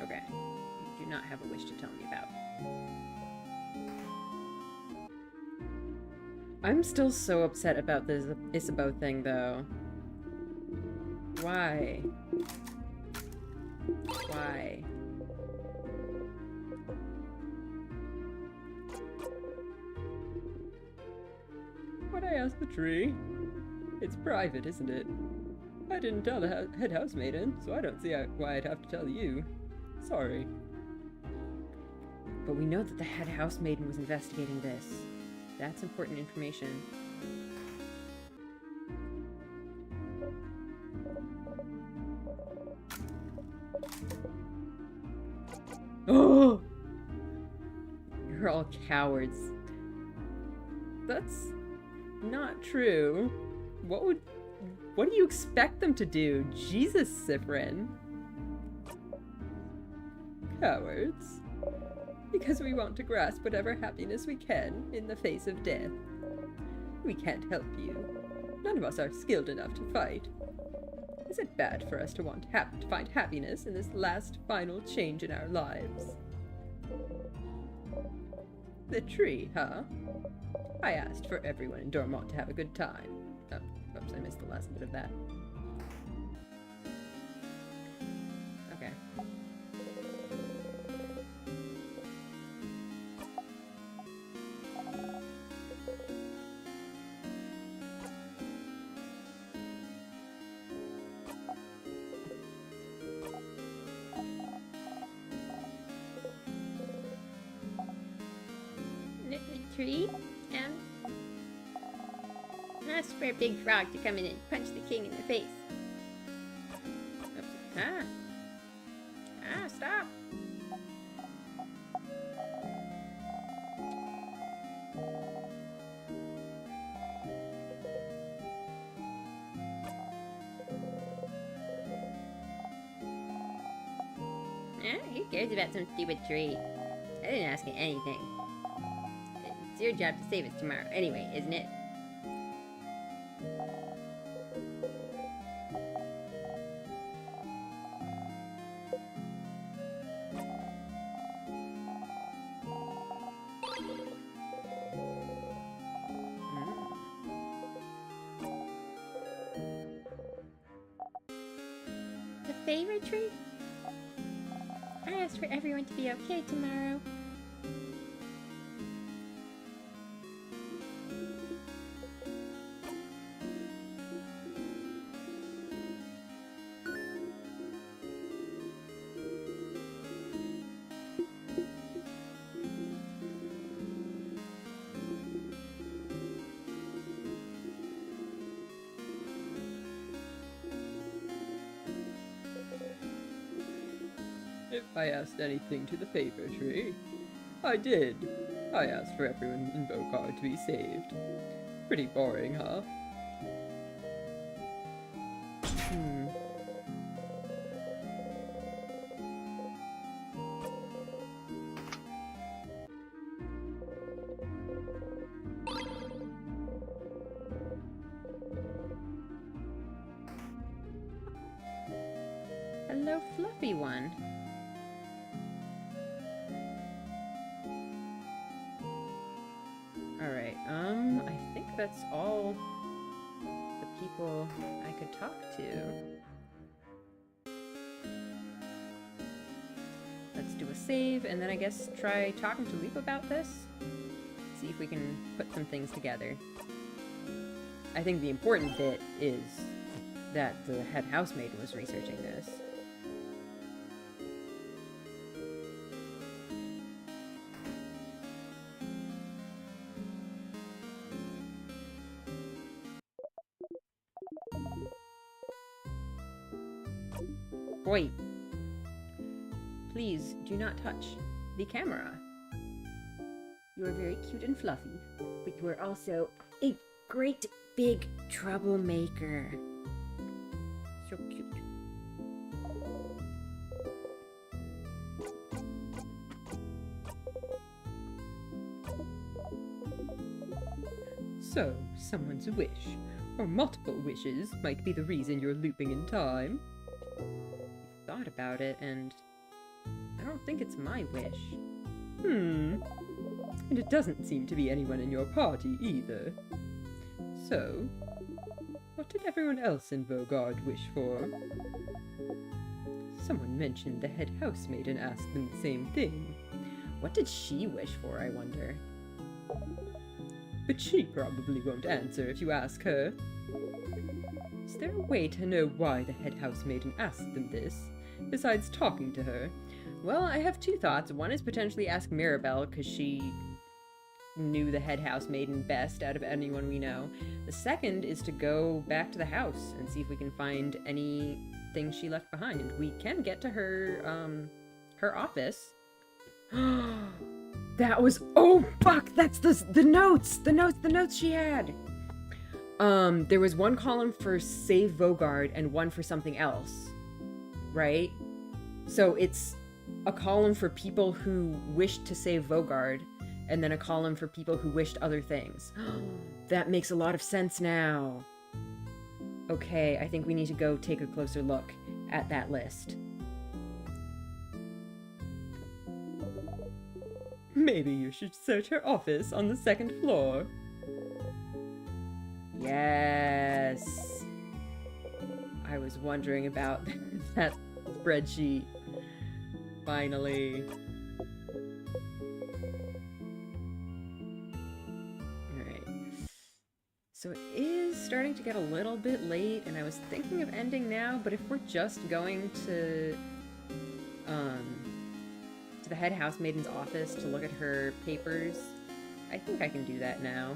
Okay. You do not have a wish to tell me about. I'm still so upset about this Isabeau thing, though. Why? Why? What'd I ask the tree? It's private, isn't it? I didn't tell the head housemaiden, so I don't see why I'd have to tell you. Sorry. But we know that the head housemaiden was investigating this. That's important information. Oh! You're all cowards. That's not true. What do you expect them to do? Jesus, Cyprin. Cowards. Because we want to grasp whatever happiness we can in the face of death. We can't help you. None of us are skilled enough to fight. Is it bad for us to want to find happiness in this last final change in our lives? The tree, huh? I asked for everyone in Dormont to have a good time. Oh, oops, I missed the last bit of that. Okay. Tree? Ask for a big frog to come in and punch the king in the face. Oops. Stop! Who cares about some stupid tree? I didn't ask you anything. It's your job to save us tomorrow anyway, isn't it? favor tree? I asked for everyone to be okay tomorrow. If I asked anything to the favor tree, I did. I asked for everyone in Vogard to be saved. Pretty boring, huh? Hello, fluffy one. Alright, I think that's all the people I could talk to. Let's do a save, and then I guess try talking to Leap about this. See if we can put some things together. I think the important bit is that the head housemaid was researching this. Wait. Please do not touch the camera. You are very cute and fluffy, but you are also a great big troublemaker. So cute. So, someone's wish, or multiple wishes, might be the reason you're looping in time. Thought about it, and I don't think it's my wish. And it doesn't seem to be anyone in your party either. So, what did everyone else in Vogard wish for? Someone mentioned the head housemaid and asked them the same thing. What did she wish for, I wonder? But she probably won't answer if you ask her. Is there a way to know why the head housemaiden asked them this, besides talking to her? Well, I have two thoughts. One is potentially ask Mirabelle, because she knew the head housemaiden best out of anyone we know. The second is to go back to the house and see if we can find anything she left behind. We can get to her, her office. That was— oh fuck, that's the notes she had. There was one column for Save Vogard and one for something else, right? So it's a column for people who wished to save Vogard, and then a column for people who wished other things. That makes a lot of sense now. Okay, I think we need to go take a closer look at that list. Maybe you should search her office on the second floor. Yes. I was wondering about that spreadsheet. Finally. Alright. So it is starting to get a little bit late, and I was thinking of ending now, but if we're just going to the head housemaiden's office to look at her papers, I think I can do that now.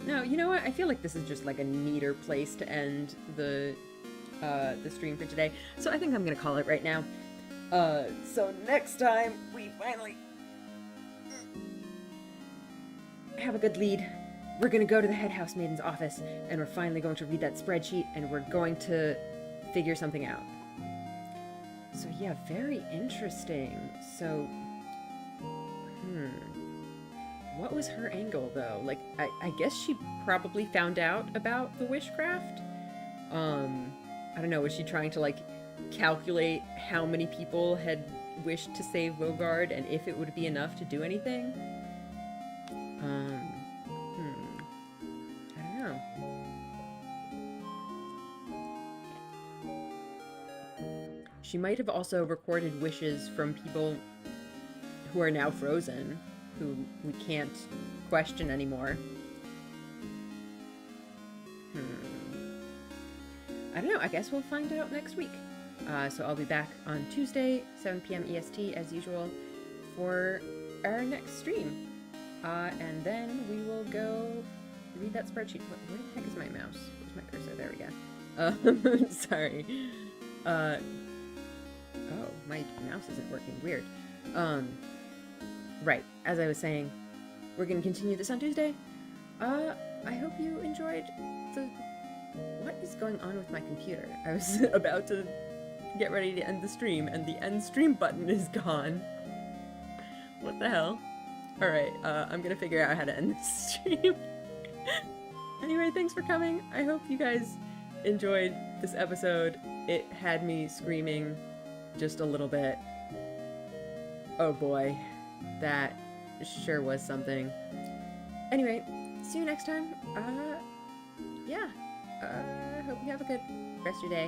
No, you know what? I feel like this is just like a neater place to end the stream for today. So I think I'm gonna call it right now. So next time we finally have a good lead, we're gonna go to the head housemaiden's office, and we're finally going to read that spreadsheet, and we're going to figure something out. So yeah, very interesting. So, what was her angle, though? Like, I guess she probably found out about the wishcraft. I don't know, was she trying to, like, calculate how many people had wished to save Vogard and if it would be enough to do anything. I don't know. She might have also recorded wishes from people who are now frozen, who we can't question anymore. I don't know, I guess we'll find out next week. So I'll be back on Tuesday, 7 p.m. EST, as usual, for our next stream. And then we will go read that spreadsheet. Where the heck is my mouse? Where's my cursor? There we go. Sorry. Oh, my mouse isn't working. Weird. Right, as I was saying, we're going to continue this on Tuesday. I hope you enjoyed the... What is going on with my computer? I was about to get ready to end the stream, and the end stream button is gone. What the hell? Alright, I'm gonna figure out how to end this stream. Anyway, thanks for coming. I hope you guys enjoyed this episode. It had me screaming just a little bit. Oh boy, that sure was something. Anyway, see you next time. Yeah. Hope you have a good rest of your day.